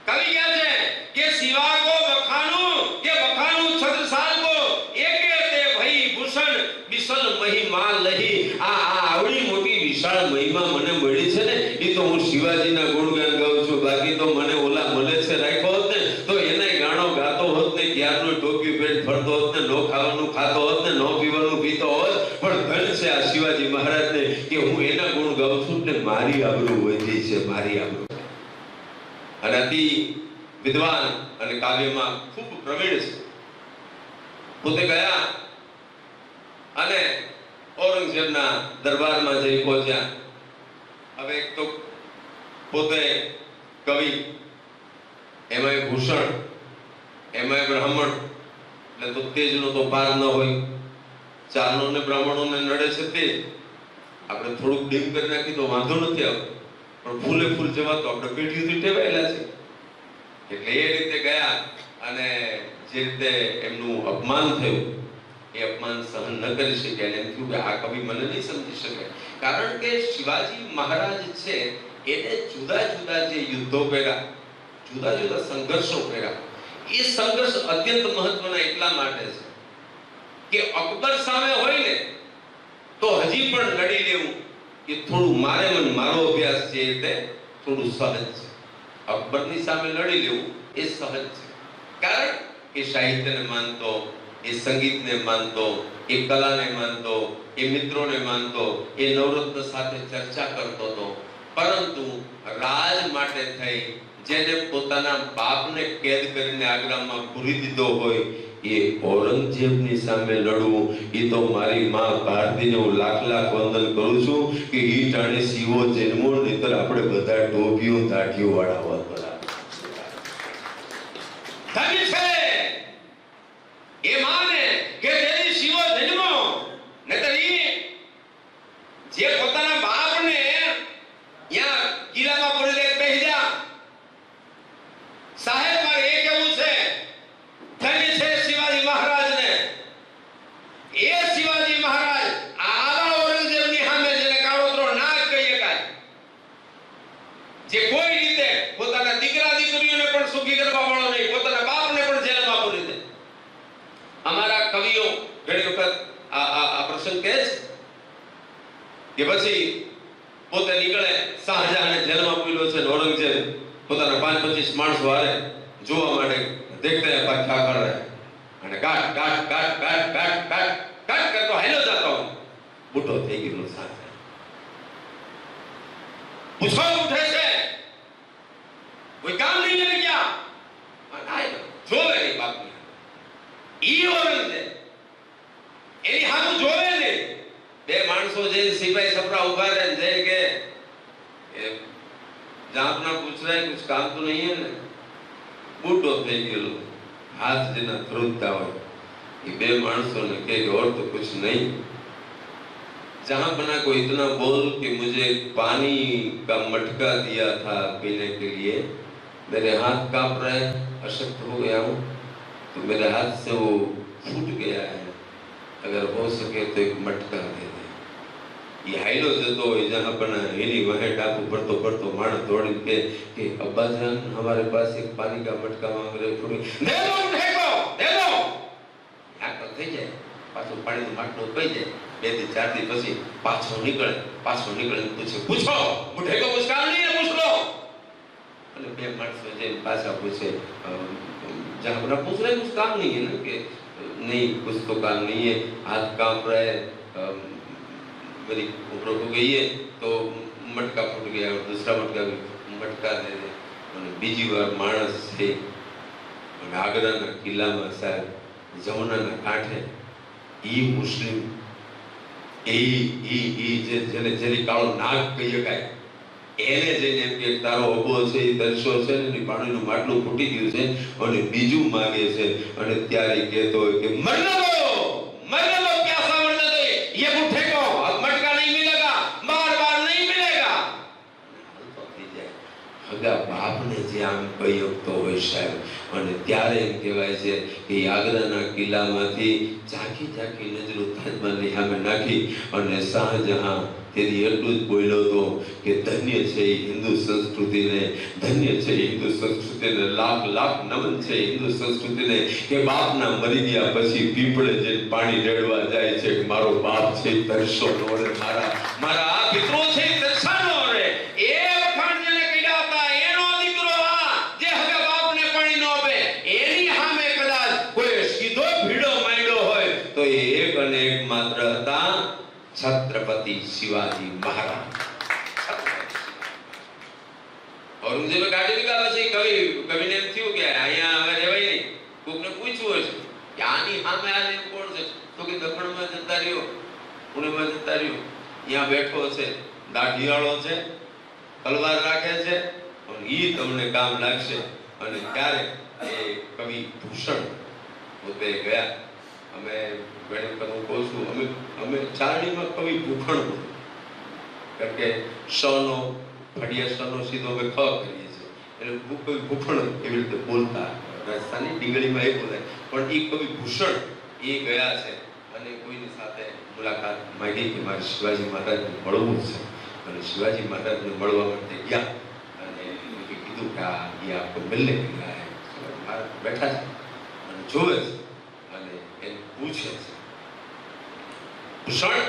B: કવિ કહે છે કે શિવા કો વખાનું કે વખાનું છત્રસાલ કો એકે તે ભઈ ભૂષણ વિશલ મહિમા લહી. આ આવડી મોટી વિશાળ મહિમા મને મળી છે ને એ તો હું શિવાજીના ગુણગાન ગાઉં છું. બાકી તો મને ઓલા મળે છે રાખ્યો હોત ને તો એને ગાણો ગાતો હોત ને, ક્યારનો ટોપી પેટ ફરતો હોત ને, નો ખાવાનું ખાતો હોત ને, નો પીવાનું પીતો હોત. પણ ધન છે આ શિવાજી મહારાજને કે હું એના ગુણ ગાઉં છું ને મારી આબરૂ વધી છે, મારી આબરૂ. અને અતિ વિદ્વાન અને કાવ્યમાં ખૂબ પ્રવીણ છે. પોતે ગયા અને ઔરંગઝેબના દરબારમાં જઈ પહોંચ્યા. હવે એક તો પોતે કવિ, એમાંય ભૂષણ, એમાંય બ્રાહ્મણ, એટલે તો તેજનો તો પાર ન હોય. ચારણો ને બ્રાહ્મણોને નડે છે તે આપણે થોડુંક ડીમ કરી નાખી તો વાંધો નથી આવતો, પણ ફૂલે ફૂલ જવા તો આપણે પેઢીઓથી ટેવાયેલા છે. એટલે એ રીતે ગયા અને જે રીતે એમનું અપમાન થયું એ અપમાન સહન ન કરી શક્યા અને એમ થયું કે આ કવિ મને નહીં સમજી શકે. કારણ કે શિવાજી મહારાજ છે એને જુદા જુદા જે યુદ્ધો કર્યા, જુદા જુદા સંઘર્ષો કર્યા, એ સંઘર્ષ અત્યંત મહત્વના એટલા માટે છે કે અકબર સામે હોય ને તો હજી પણ લડી લેવું એ થોડું મારે મને મારો અભ્યાસ છે એટલે થોડું સહજ છે. અકબરની સામે લડી લેવું એ સહજ છે, કારણ કે સાહિત્યને માનતો, એ સંગીતને માનતો, એ કલાને માનતો, એ મિત્રોને માનતો, એ નવરત્ન સાથે ચર્ચા કરતો હતો. પરંતુ રાજ માટે થઈ જેને પોતાના બાપને કેદ કરીને આગ્રામાં પૂરી દીધો હોય એ ઔરંગઝેબની સામે લડવું એ તો મારી માં ભારતીને હું લાખ લાખ વંદન કરું છું કે ઈ ટાણે શિવો જન્મો, નહીતર આપણે બધા ટોપીઓ દાઢીઓ વાળા હોત. બરાબર છે એ માને કે તેની શિવો જન્મો, નહીતર ઈ જે પોતાના બાપને યા કિલ્લામાં પૂરી દે બેહી જા. સાહેબ મારે એ કેવું છે ધન્ય છે શિવાજી મહારાજને. એ શિવાજી મહારાજ આવા ઔરંગઝેબની સામે જેને કાળોતરો ના કહી શકાય, જે કોઈ રીતે પોતાના દીકરા દીકરીઓને પણ સુખી કરવા વાળો નહીં, પોતાના બાપને પણ જેલમાં પૂરી દે. અમારા કવિઓ ઘણી વખત આ પ્રસંગ કહે છે કે પછી પોતે નીકળે, શાહજહાને જેલમાં પૂર્યો છે, ઔરંગઝેબ પોતાના 5-25 માણસો હારે જોવા માટે દેખતે પાછા કર રહે અને કાટ કાટ કાટ કાટ કાટ કાટ કાટ કરતો હાલ્યો જતો હું બુટો થઈ ગયો. સાથે પૂછો ઉઠે છે કોઈ કામ નહીં કરે ક્યાં જોવે નહીં બાપને. ઈ ઔરંગઝેબ એની હાથું જોવે નહીં. બે માણસો જે સિપાઈ સપરા ઉભા રહે જઈ કે જાપના પૂછ रहा है कुछ काम तो नहीं है ને બુઢો થઈ ગયેલો હાથ જેના ધ્રુજતા હોય ये बे मानसों ने कहे और तो कुछ नहीं जहां बना को इतना बोल कि मुझे पानी का मटका दिया था पीने के लिए मेरे हाथ कांप रहे अशक्त हो गया हूँ तो मेरे हाथ से वो फूट गया है अगर हो सके तो एक मटका दे दे ये हाइलो जतो जहां बना इन्हीं वहीं डाकू भरतो मानस दौड़ी के कि अब्बा जान हमारे पास एक पानी का मटका मांग रहे थोड़ी दे दो આકલ થઈ જાય પાછું પાણીનું માટલું પઈ જાય 2 થી 4 દી પછી પાછો નીકળે પૂછો બુઢે કો कुछ काम नहीं है पूछ लो અને બે માણસો જે પાછા પૂછે जहां अपना पूछ रहे कुछ काम नहीं है ना कि नहीं कुछ तो काम नहीं है हाथ कांप रहा है मेरी उम्र हो गई है तो मटका फूट गया और दूसरा मटका दे दे અને બીજી વાર માણસ છે અને આગ્રાના કિલ્લામાં સાહેબ જમુનાના કાંઠે ઈ મુસ્લિમ જેને જેની કાળો નાગ કહી શકાય એને જઈને એમ કે તારો અબો છે એ તરસો છે ને પાણીનું માટલું ફૂટી ગયું છે અને બીજું માગે છે અને ત્યારે કહેતો હોય કે મરને દો પ્યાસા मरने दो ये बूढ़े को अब मटका नहीं मिलेगा बार नहीं मिलेगा હગા બાપને જે આમ કહી શકતો હોય સાહેબ અને ત્યારે એમ કહેવાય છે કે આગ્રાના કિલ્લામાંથી ઝાંખી નજરો તાજમહલની સામે નાખી અને શાહજહાં તેથી એટલું જ બોલ્યો હતો કે ધન્ય છે હિન્દુ સંસ્કૃતિને લાખ નમન છે હિન્દુ સંસ્કૃતિને કે બાપના મરી ગયા પછી પીપળે જઈને પાણી રેડવા જાય છે કે મારો બાપ છે તરસો નો રે મારા આ પિતરો છે તરસાનો રે એ વખાણ જેને કર્યા હતા એનો દીકરો આ જે હવે બાપને પાણી ન આપે એની સામે કદાચ કોઈ સીધો ભીડો માંડ્યો હોય તો એ એક અને એક માત્ર હતા छत्रपति शिवाजी महाराज औरंगजेब गाड़ी निकाला છે કવિને એમ થયું કે અહીંયા હવે રહેવાય નહીં કોકને પૂછ્યું હશે કે આની સામે આને કોણ છે તો કે દખણમાં જતા રહ્યો પુણેમાં જતા રહ્યો અહીંયા બેઠો છે દાઢીવાળો છે તલવાર રાખે છે અને ઈ તમને કામ લાગશે અને ત્યારે એ કવિ ભૂષણ પોતે ગયા અમે ઘણી વખત હું કહું છું અમે ચારણીમાં કવિ ભૂખણ કારણ કે સનો ફડિયા સનો સીધો અમે ખ કરીએ છીએ એટલે કવિ ભૂખણ એવી રીતે બોલતા રાજસ્થાની ડીંગળીમાં એ બોલે પણ એ કવિ ભૂષણ એ ગયા છે અને કોઈની સાથે મુલાકાત માંગી કે મારે શિવાજી મહારાજને મળવું છે અને શિવાજી મહારાજને મળવા માટે ગયા અને કીધું કે આ એ આપકો મિલને કે ગયા હે શિવાજી મહારાજ બેઠા છે અને જોવે છે અને એને પૂછે છે ભૂષણ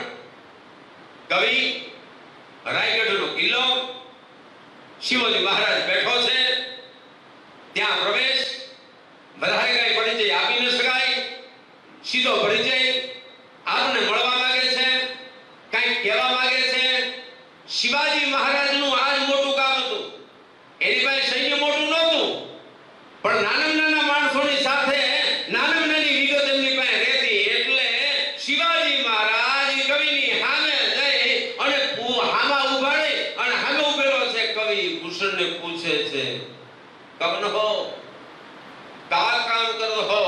B: કવિ રાયગઢનો કિલ્લો શિવાજી મહારાજ બેઠો છે ત્યાં પ્રવેશ વધારે કઈ પરિચય આપી ન શકાય સીધો પરિચય આપને મળવા માંગે છે કઈ કહેવા માંગે છે શિવાજી મહારાજનું આજ મોટું કામ હતું એની પાસે સૈન્ય મોટું નહોતું પણ નાના માણસોની સાથે નાની વિગત એમની પાસે રહેતી એટલે શિવાજી મહારાજ કવિની સામે જઈ અને હામા ઉભાડે અને સામે ઉભેલો છે કવિ ભૂષણને પૂછે છે કવન હો કા કામ કરતો હો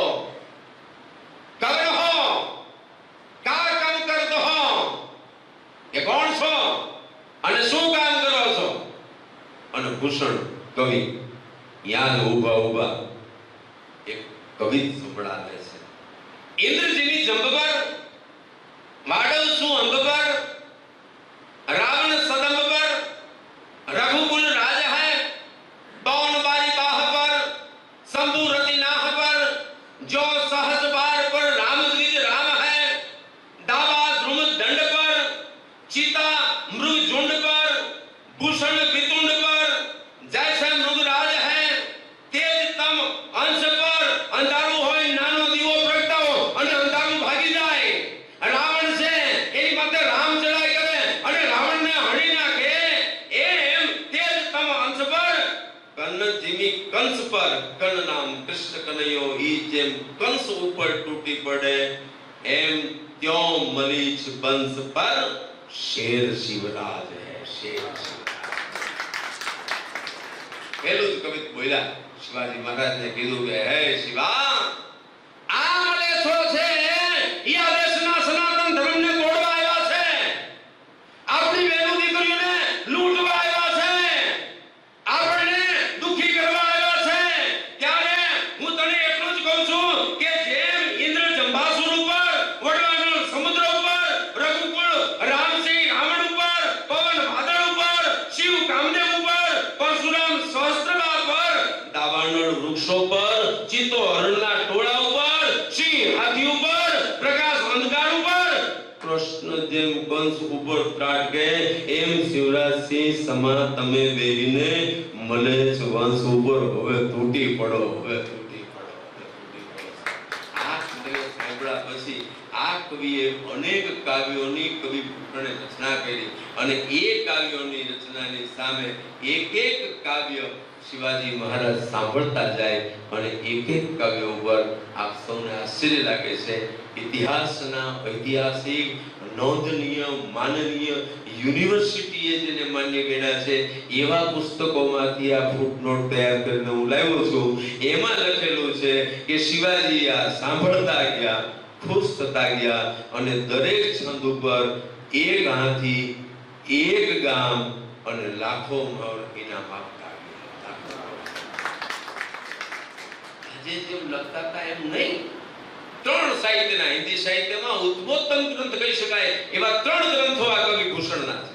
B: કવન હો કા કામ કરતો હો એ કોણ છો અને શું કામ કરો છો અને ભૂષણ કવિ યાદ ઊભા એક કવિ સંભળાવે છે ઇન્દ્રજીની જંબ પર માડવ શું અંબ પર રાવણ સદંબ પર રઘુकुल राज है पवन बारी बाह पर शंभु रति नाह पर जो सहज बार पर राम द्विज राम है दावा ध्रुव दंड पर चिता मृग झुंड पर भूषण वितुंड पर जैसे मृगराज है तेज तम अंश पर अंधारू होय नानो દીવો પ્રગટાવો અને અંધારું ભાગી જાય રાવણ છે એની માથે રામ ચડાઈ કરે અને રાવણને હણી નાખે એમ તેજ તમ અંશ પર કન જીમી કંસ પર કન નામ કૃષ્ણ કનૈયો ઈ જેમ કંસ ઉપર તૂટી પડે એમ ત્યો મરીચ બંસ પર શેર શિવરાજ હે શેર પહેલું જ કવિ બોલ્યા શિવાજી મહારાજને કીધું કે હે શિવા, આ મલેચ્છો છે એ આ દેશના સનાતન ધર્મને તોડવા આવ્યા છે, આપણી બહેનો દીકરીઓને લૂંટવા આવ્યા છે, આપણને દુખી કરવા આવ્યા છે. ત્યારે હું તને એટલું જ કહું છું કે જેમ ઇન્દ્ર જંબાસુર ઉપર, વડવાનળ સમુદ્ર ઉપર, રઘુકુળ રામસિંહ રાવણ ઉપર, પવન વાદળ ઉપર, શિવ કામદેવ ઉપર, પરશુરામ સહસ્ત્રબા પર, દાવાનળ વૃક્ષો પર, ચિત્તો હરણના ટોળા ઉપર, સિંહ હાથી ઉપર, પ્રકાશ અંધકાર ઉપર, કૃષ્ણ જેમ કંસ ઉપર ત્રાટકે એમ શિવરાજસિંહ સમા તમે બેહીને મલેચ્છ વંશ ઉપર હવે તૂટી પડો, હવે તૂટી પડો, હવે તૂટી પડો. આ કવિઓ સાંભળ્યા પછી આ કવિએ અનેક કાવ્યોની કવિ ભૂષણે રચના કરી અને એ કાવ્યોની રચનાની સામે એક એક કાવ્ય શિવાજી મહારાજ સાંભળતા જાય અને એક એક કાવ્ય ઉપર આપ સૌને આશ્ચર્ય લાગે છે. ઇતિહાસના ઐતિહાસિક નોંધનીય માનનીય યુનિવર્સિટીએ જેને માન્ય ગણ્યા છે એવા પુસ્તકોમાંથી આ ફૂટનોટ તૈયાર કરીને હું લાવ્યો છું. એમાં લખેલું છે કે શિવાજી આ સાંભળતા ગયા, ખુશ થતા ગયા અને દરેક છંદ ઉપર એક હાથી, એક ગામ અને લાખો મણ ઇનામ આપતા ગયા. આજે જેમ લખતા હતા એમ નહીં. ત્રણ સાહિત્યના, હિન્દી સાહિત્યમાં ઉત્તમોત્તમ ગ્રંથ કહી શકાય એવા ત્રણ ગ્રંથો આ કવિ ભૂષણના છે.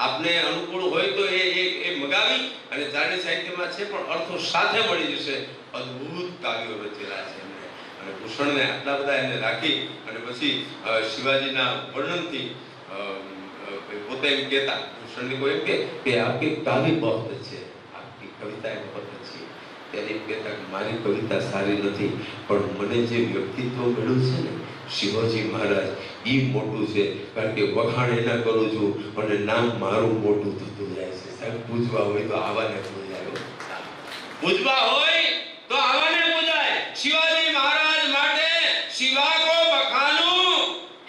B: આપને અનુકૂળ હોય તો એ મગાવી અને જાણી સાહિત્યમાં છે પણ અર્થો સાથે મળી જશે. અદ્ભુત કાવ્યો રચેલા છે એમણે અને ભૂષણને આટલા બધા એને રાખી અને પછી શિવાજીના વર્ણનથી પોતે એમ કહેતા, ભૂષણને કોઈ એમ કે આપકી કાવ્ય બહુ છે, આપકી કવિતાએ બહુ अच्छी. ત્યારે એમ કહેતા કે મારી કવિતા સારી નથી પણ મને જે વ્યક્તિત્વ મળ્યું છે ને શિવાજી મહારાજ એ મોટું છે, કારણ કે વખાણ એના કરું છું અને નામ મારું મોટું થતું જાય છે. સાહેબ પૂજવા હોય તો આવાને પૂજાય, પૂજવા હોય તો આવાને પૂજાય. શિવાજી મહારાજ માટે શિવા કો બખાનું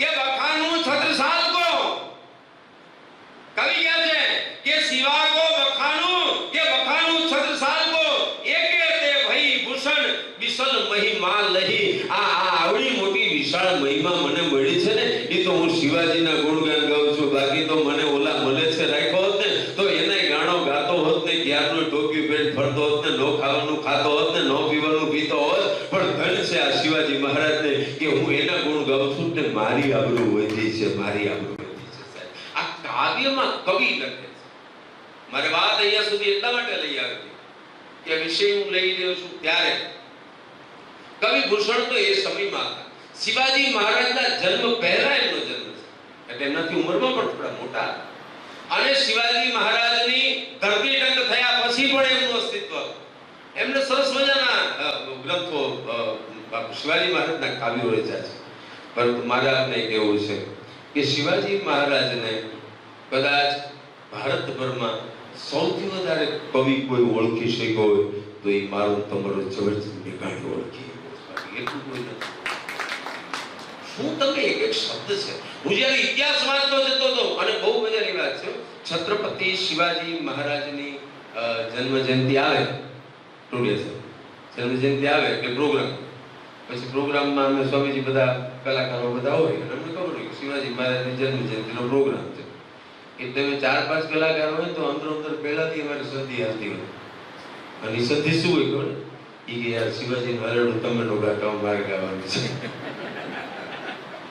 B: કે બખાનું છત્રસાલ કો. કવિ કહે છે કે શિવા કો બખાનું કે બખાનું છત્રસાલ કો, એકે તે ભઈ ભૂષણ વિશલ મહિમા લહી. આ આવડી મોટી વિશાળ મહિમા મને મળી છે ને એ તો હું શિવાજીના ગુણગાન ગાઉં છું. બાકી તો મને ઓલા મલેચ્છે રાખ્યો હોત ને તો એને ગાણો ગાતો હોત ને, ક્યારનો ટોપી પહેરી ફરતો હોત ને, નો ખાવાનું ખાતો હોત ને, નો પીવાનું પીતો હોત. પણ ધન છે આ શિવાજી મહારાજને કે હું એના ગુણ ગાઉં છું ને મારી આબરૂ વધી છે, મારી આબરૂ વધી છે. સાહેબ આ કાવ્યમાં કવિ લખે છે. મારે વાત અહીંયા સુધી એટલા માટે લઈ આવી કે વિષય હું લઈ રહ્યો છું ત્યારે કવિ ભૂષણ તો એ સમયમાં હતા. શિવાજી મહારાજના જન્મ પહેલા એમનો જન્મ છે એટલે એમનાથી ઉંમરમાં પણ થોડા મોટા હતા અને શિવાજી મહારાજની ધરતીકંપ થયા પછી પણ એમનું અસ્તિત્વ હતું. એમને સરસ મજાના ગ્રંથો શિવાજી મહારાજના કાવ્યો રચ્યા છે. પરંતુ મારે આપને કહેવું છે કે શિવાજી મહારાજને કદાચ ભારતભરમાં સૌથી વધારે કવિ કોઈ ઓળખી શક્યો હોય તો એ મારો તમારો ઝવેરચંદ મેઘાણી ઓળખી. એટલું કોઈ નથી. શું તમે એક એક શબ્દ છે. હું જ્યારે ઇતિહાસ વાંચતો જતો હતો અને બહુ મજાની વાત છે, છત્રપતિ શિવાજી મહારાજની જન્મ જયંતિ આવે, જન્મ જયંતિ આવે એટલે પ્રોગ્રામ, પછી પ્રોગ્રામમાં અમે સ્વામીજી બધા કલાકારો બધા હોય અને અમને ખબર હોય કે શિવાજી મહારાજની જન્મ જયંતિનો પ્રોગ્રામ છે એટલે અમે 4-5 કલાકારો હોય તો અંદર પહેલાથી અમારી સંધિ આવતી હોય. અને એ સંધિ શું હોય ખબર? એ કે યાર શિવાજી મહારાજ તમે નો ગાતા મારે ગાવાનું છે.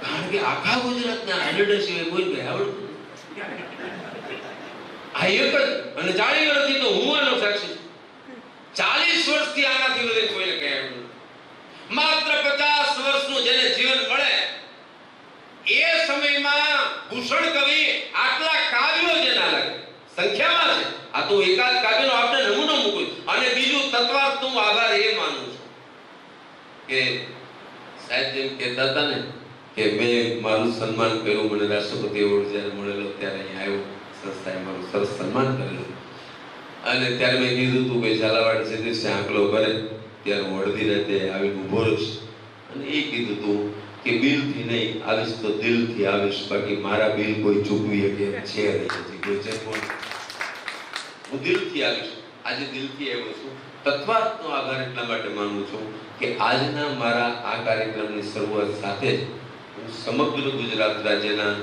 B: કારણ કે આખા ગુજરાતના હાલડા સિવાય કોઈ કઈ આવડતું આ એક જ. અને 40 વર્ષથી તો હું આનો સાક્ષી છું. 40 વર્ષથી આનાથી વધુ કોઈને કઈ આવડતું. માત્ર 50 વર્ષનું જેને જીવન મળે એ સમયમાં ભૂષણ કવિ આટલા કાવ્યો જેના લખે સંખ્યામાં છે. આ તો એકાદ કાવ્યનો આપણે નમૂનો મૂકું. અને બીજું તત્વાર્થનો આભાર એ માનું છું કે સાહેબ જેમ કહેતા હતા ને કે મેં મારું સન્માન કર્યું, મને રાષ્ટ્રપતિ એવોર્ડ જ્યારે મળેલો ત્યારે અહીં આવ્યો, સંસ્થાએ મારું સરસ સન્માન કરેલું અને ત્યારે મેં કીધું હતું કે ઝાલાવાડ જે દિવસે આંકલો કરે ત્યારે હું અડધી રાતે આવીને ઊભો રહીશ અને એ કીધું હતું કે બિલથી નહીં આવીશ તો દિલથી આવીશ, બાકી મારા બિલ કોઈ ચૂકવી શકે છે નહીં. હજી કોઈ છે કોણ? હું દિલથી આવીશ. આજે દિલથી આવ્યો છું. તત્વાર્થનો આભાર એટલા માટે માનું છું કે આજના મારા આ કાર્યક્રમની શરૂઆત સાથે જ હું સમગ્ર ગુજરાત રાજ્યના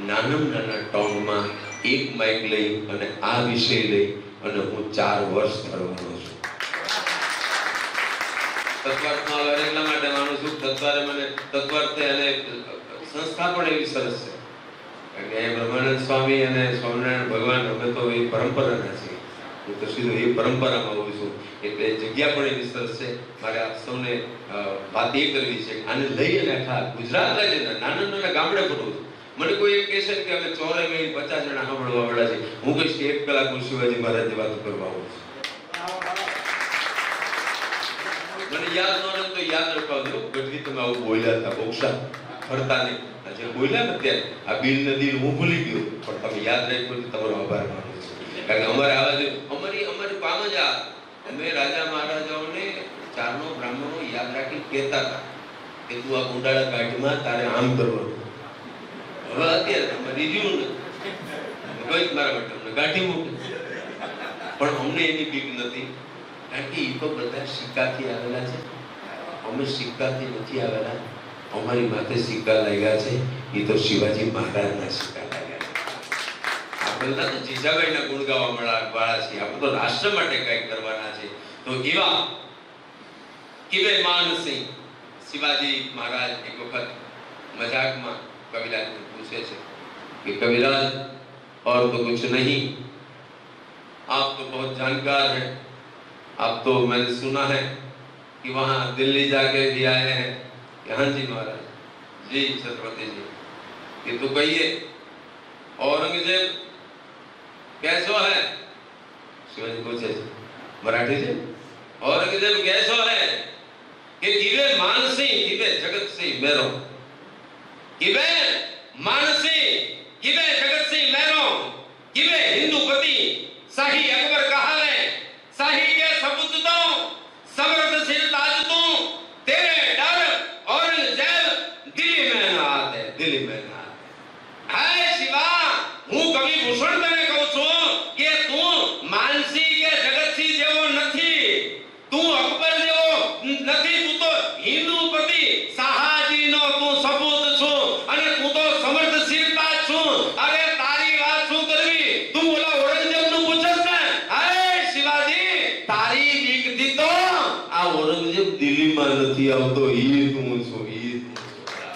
B: નાના ટાઉનમાં એક માઇક લઈ અને આ વિષય લઈ અને હું 4 વર્ષ ફરવાનો છું. તત્વાર્થનો આભાર એટલા માટે માનું છું. તત્વાર્થે અને સંસ્થા પણ એવી સરસ છે. કારણ કે બ્રહ્માનંદ સ્વામી અને સ્વામિનારાયણ ભગવાન અમે તો એ પરંપરાના છીએ. હું તો સીધો એ પરંપરામાં હોઉં છું એટલે જગ્યા પણ એવી સરસ છે. મારે આપ સૌને વાત એ કરવી છે આને લઈ અને આખા ગુજરાત રાજ્યના નાના ગામડે ફરવું છું. મને કોઈ એમ કહેશે કે અમે 50 જણા સાંભળવા વાળા છે, હું કહીશ કે 1 કલાક હું શિવાજી મહારાજની વાતો કરવા આવું છું. મને યાદ ન રહે તો યાદ રખાવજો. ગઢવી તમે આવું બોલ્યા હતા બહુશા ફરતા નહીં. આજે બોલ્યા ને ત્યારે આ બીલ નદી હું ભૂલી ગયો, પણ તમે યાદ રાખ્યું તમારો આભાર માનું છું. કારણ કે અમારે આવા અમારી કામ જ આ અમે રાજા મહારાજાઓને 4 બ્રાહ્મણો યાદ રાખી કહેતા હતા કે તું આ કુંડાળા ઘાટમાં તારે આમ કરવાનું. હવે અત્યારે તમે રીઝ્યું ને કઈ મારા માટે અમને ગાંઠી મૂકે, પણ અમને એની બીક નથી. કારણ કે એ તો બધા સિક્કાથી આવેલા છે, અમે સિક્કાથી નથી આવેલા. અમારી માથે સિક્કા લાગ્યા છે એ તો શિવાજી મહારાજના સિક્કા લાગ્યા છે. આપણે તો જીજાબાઈના ગુણ ગાવા વાળા છીએ. આપણે તો રાષ્ટ્ર માટે કંઈક કરવાના છે. તો એવા કિવે માનસિંહ શિવાજી મહારાજ એક વખત મજાકમાં कविराज ने पूछे थे कि कविराज और तो कुछ नहीं, आप तो बहुत जानकार हैं, आप तो मैंने सुना है कि वहाँ दिल्ली जाके भी आए हैं. कि हाँ जी महाराज जी छत्रपति जी. कि तो कहिए औरंगजेब कैसो है? शिवाजी पूछे मराठी से औरंगजेब कैसो है? कि किवे मानसिंह किवे जगत सिंह मेरो, किवे मानसिंह किवे जगत सिंह मेरो, किवे हिंदूपति शाही अकबर कहावे, शाही के सबूत दो समर्थशील ताज तू, तेरे डर औरंगजेब दिल्ली में न आते, दिल्ली में न आते. हाय शिवा, હું કવિ ભૂષણ તને કહું છું કે તું માનસિંહ કે જગતસિંહ જેવો નથી, તું અકબર જેવો નથી, તું તો હિન્દુપતિ શાહાજીનો તું સપૂત છો અને તું તો સમર્થશીલતા છો. અરે તારી વાત શું કરવી? તું ઓલા ઔરંગઝેબનું પૂછસ ને? અરે શિવાજી, તારી બીકથી તો આ ઔરંગઝેબ દિલ્હીમાં નથી આવતો. ઈ તું છો, ઈ તું છો.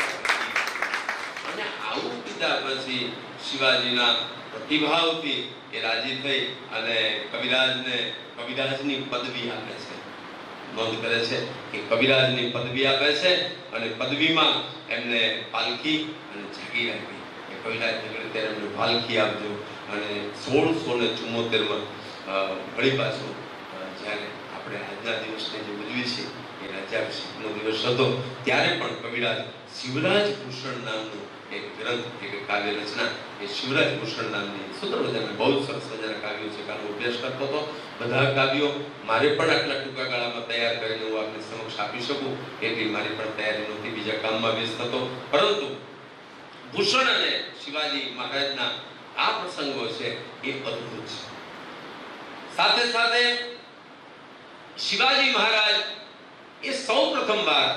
B: અને આવું કીધા પછી શિવાજીના પ્રતિભાવથી એ રાજી થઈ અને કવિરાજની પદવી આપે છે. નોંધ કરે છે કે કવિરાજની પદવી આપે છે અને પદવીમાં એમને પાલખી અને જાગીર આપી. કે કવિરાજ ત્યારે એમને પાલખી આપજો. અને 1674માં વળી પાછું જ્યારે આપણે આજના દિવસને જે ઉજવી છે એ રાજ્યાભિષેકનો દિવસ હતો ત્યારે પણ કવિરાજ શિવરાજ ભૂષણ નામનું એક ગ્રંથ, એક કાવ્ય રચના, એ શિવરાજ ભૂષણ નામની સુંદર મજાના બહુ સરસ મજાના કાવ્યો છે. કાનો અભ્યાસ કરતો હતો. બધા કાવ્યો મારે પણ આટલા ટૂંકા ગાળામાં તૈયાર કરીને હું આપની સમક્ષ આપી શકું એટલી મારી પણ તૈયારી નહોતી, બીજા કામમાં વ્યસ્ત હતો. પરંતુ ભૂષણ અને શિવાજી મહારાજના આ પ્રસંગો છે એ અદ્ભુત છે. સાથે સાથે શિવાજી મહારાજ એ સૌ પ્રથમવાર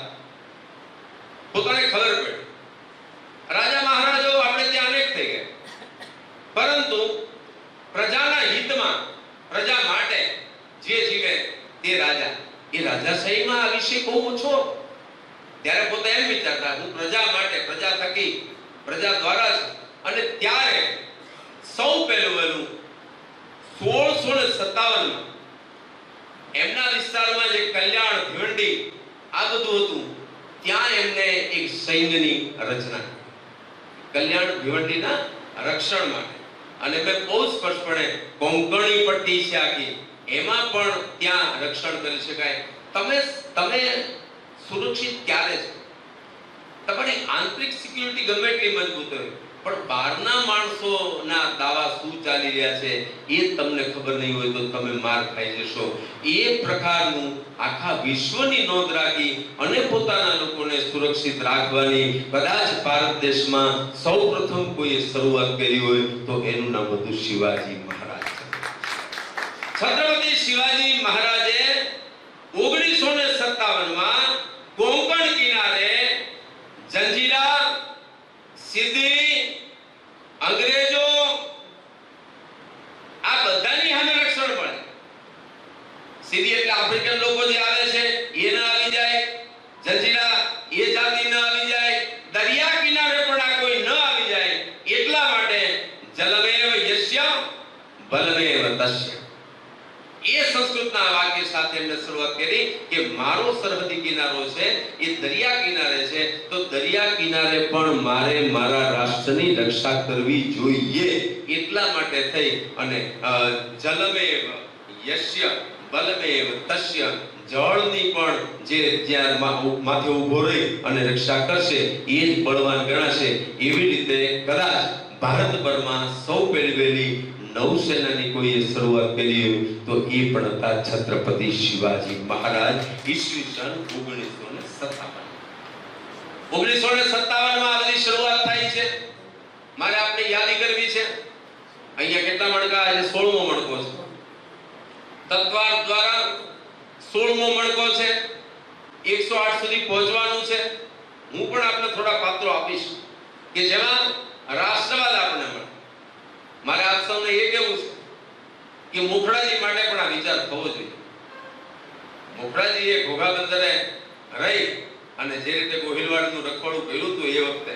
B: પોતાને ખબર પડી. રાજા મહારાજાઓ આપણે ત્યાં અનેક થઈ ગયા, પરંતુ પ્રજાના હિતમાં, પ્રજા માટે જે જીવે તે રાજા. એ રાજાશાહીમાં આ વિષય બહુ ઓછો. ત્યારે પોતે એમ વિચારતા હું પ્રજા માટે, પ્રજા થકી, પ્રજા દ્વારા જ. અને ત્યારે સૌ પહેલું 1657માં એમના વિસ્તારમાં જે કલ્યાણ, ભિવંડી આ બધું હતું ત્યાં એમને એક સૈન્યની રચના, કલ્યાણ ભિવંડીના રક્ષણ માટે. અને મેં બહુ સ્પષ્ટપણે કોંકણી પટ્ટી છે આખી, એમાં પણ ત્યાં રક્ષણ કરી શકાય. તમે સુરક્ષિત ક્યારે છો? તમારી આંતરિક સિક્યુરિટી ગમે એટલી મજબૂત હોય, પણ બહારના માણસોના દાવા શું ચાલી રહ્યા છે એ તમને ખબર નહીં હોય તો તમે માર ખાઈ જશો. એ પ્રકારનું આખા વિશ્વની નોંધ રાખી અને પોતાના લોકોને સુરક્ષિત રાખવાની કદાચ ભારત દેશમાં સૌપ્રથમ કોઈએ શરૂઆત કરી હોય તો એનું નામ હતું શિવાજી મહારાજ. છત્રપતિ શિવાજી મહારાજે 1957 માં કોંકણ કિનારે જંજીરા, સિદ્ધી, અંગ્રેજો આ બધાની સામે રક્ષણ મળે. સિદ્ધી એટલે આફ્રિકન લોકો જે આવે છે એ ના આવી જાય, જંજીરા એ જાતિ ના આવી જાય, દરિયા કિનારે પણ આ કોઈ ન આવી જાય એટલા માટે જલમેવ યસ્ય બલમેવ તસ્ય એ સંસ્કૃતના વાક્ય સાથે એમને શરૂઆત કરી કે મારો સરહદી કિનારો છે એ દરિયા કિનારે છે, તો દરિયા કિનારે પણ મારે મારા રાષ્ટ્રની રક્ષા કરવી જોઈએ. એટલા માટે થઈ અને જલમેવ યસ્ય બલમેવ તસ્ય જળની પણ જે જ્યાં માથે ઊભો રહી અને રક્ષા કરશે એ જ બળવાન ગણાશે. એવી રીતે કદાચ ભારતભરમાં સૌ પહેલી નૌસેનાની કોઈએ શરૂઆત કરી હોય તો એ પણ હતા છત્રપતિ શિવાજી મહારાજ. ઈસવીસન 1957 માં આ બધી શરૂઆત થાય છે. મારે આપણે યાદી કરવી છે. અહીંયા કેટલા મણકા છે? 16મો મણકો છે. તત્વાર દ્વારા 16મો મણકો છે. 108 સુધી પહોંચવાનું છે. હું પણ આપને થોડા પાત્રો આપીશ કે જેમાં રાષ્ટ્રવાદ આપણને મળે. મારે આપ સૌને એ કહેવું છે કે મુખડાજી માટે પણ આ વિચાર થવો જોઈએ. મુખડાજી એ ઘોઘા બંદરે રહી અને જે રીતે ગોહિલવાડનું રખવાડું કર્યું હતું એ વખતે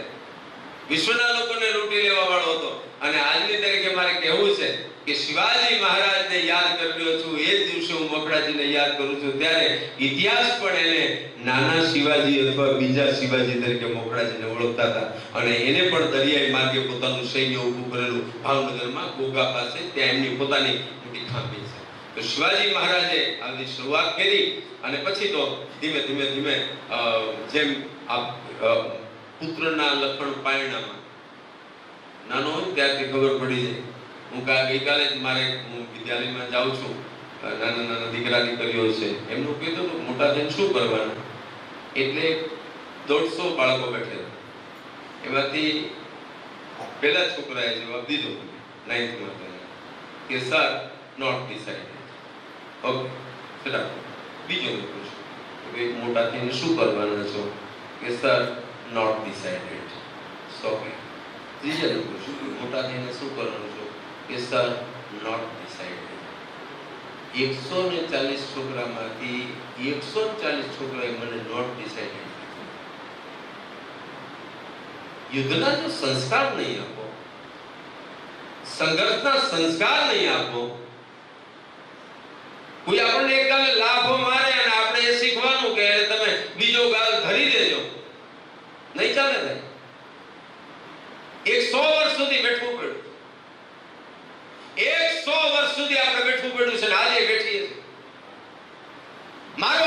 B: વિશ્વના લોકોને લૂંટી લેવા વાળો હતો. અને આજની તારીખે મારે કહેવું છે કે શિવાજી મહારાજને યાદ કરી રહ્યો છું એ જ દિવસે હું મુખડાજીને યાદ કરું છું ત્યારે ઇતિહાસ પણ એને નાના શિવાજી અથવા બીજા શિવાજી તરીકે મુખડાજીને ઓળખતા હતા. અને એને પણ દરિયાઈ માર્ગે પોતાનું સૈન્ય ઊભું કરેલું ભાવનગરમાં ઘોઘા પાસે, ત્યાં એમની પોતાની મોટી ખાંભી છે. તો શિવાજી મહારાજે આવી શરૂઆત કરી અને પછી તો ધીમે ધીમે જેમ આ પુત્રના લખણ પાયણામાં નાનો હોય ત્યારથી ખબર પડી જાય. હું ગઈકાલે જ હું વિદ્યાલયમાં જાઉં છું, નાના દીકરા દીકરીઓ છે, એમનું કીધું તો મોટા થઈને શું કરવાનું, એટલે 150 બાળકો બેઠેલા. એમાંથી પેલા છોકરાએ જવાબ દીધો 9th માં કે સર નોટ ડિસાઇડેડ. ઓકે ચલો બીજો પૂછું કે મોટા થઈને શું કરવાના છો કે સર નોટ ડિસાઇડેડ. ઓકે ત્રીજાને પૂછું કે મોટા થઈને શું કરવાનું છો કે સર નોટ ડિસાઇડેડ. 140 છોકરામાંથી 140 છોકરાએ મને નોટ ડિસાઇડેડ. યુદ્ધના જો સંસ્કાર નહીં આપો, સંઘર્ષના સંસ્કાર નહીં આપો, કોઈ આપણને એક ગાલે લાફો મારે અને આપણે એ શીખવાનું કે તમે બીજો ગાલ ધરી દેજો, નહીં ચાલે ભાઈ. 100 વર્ષ સુધી બેઠવું પડ્યું. 100 વર્ષ સુધી આપણે બેઠવું પડ્યું છે ને આજે બેઠીએ છીએ. મારો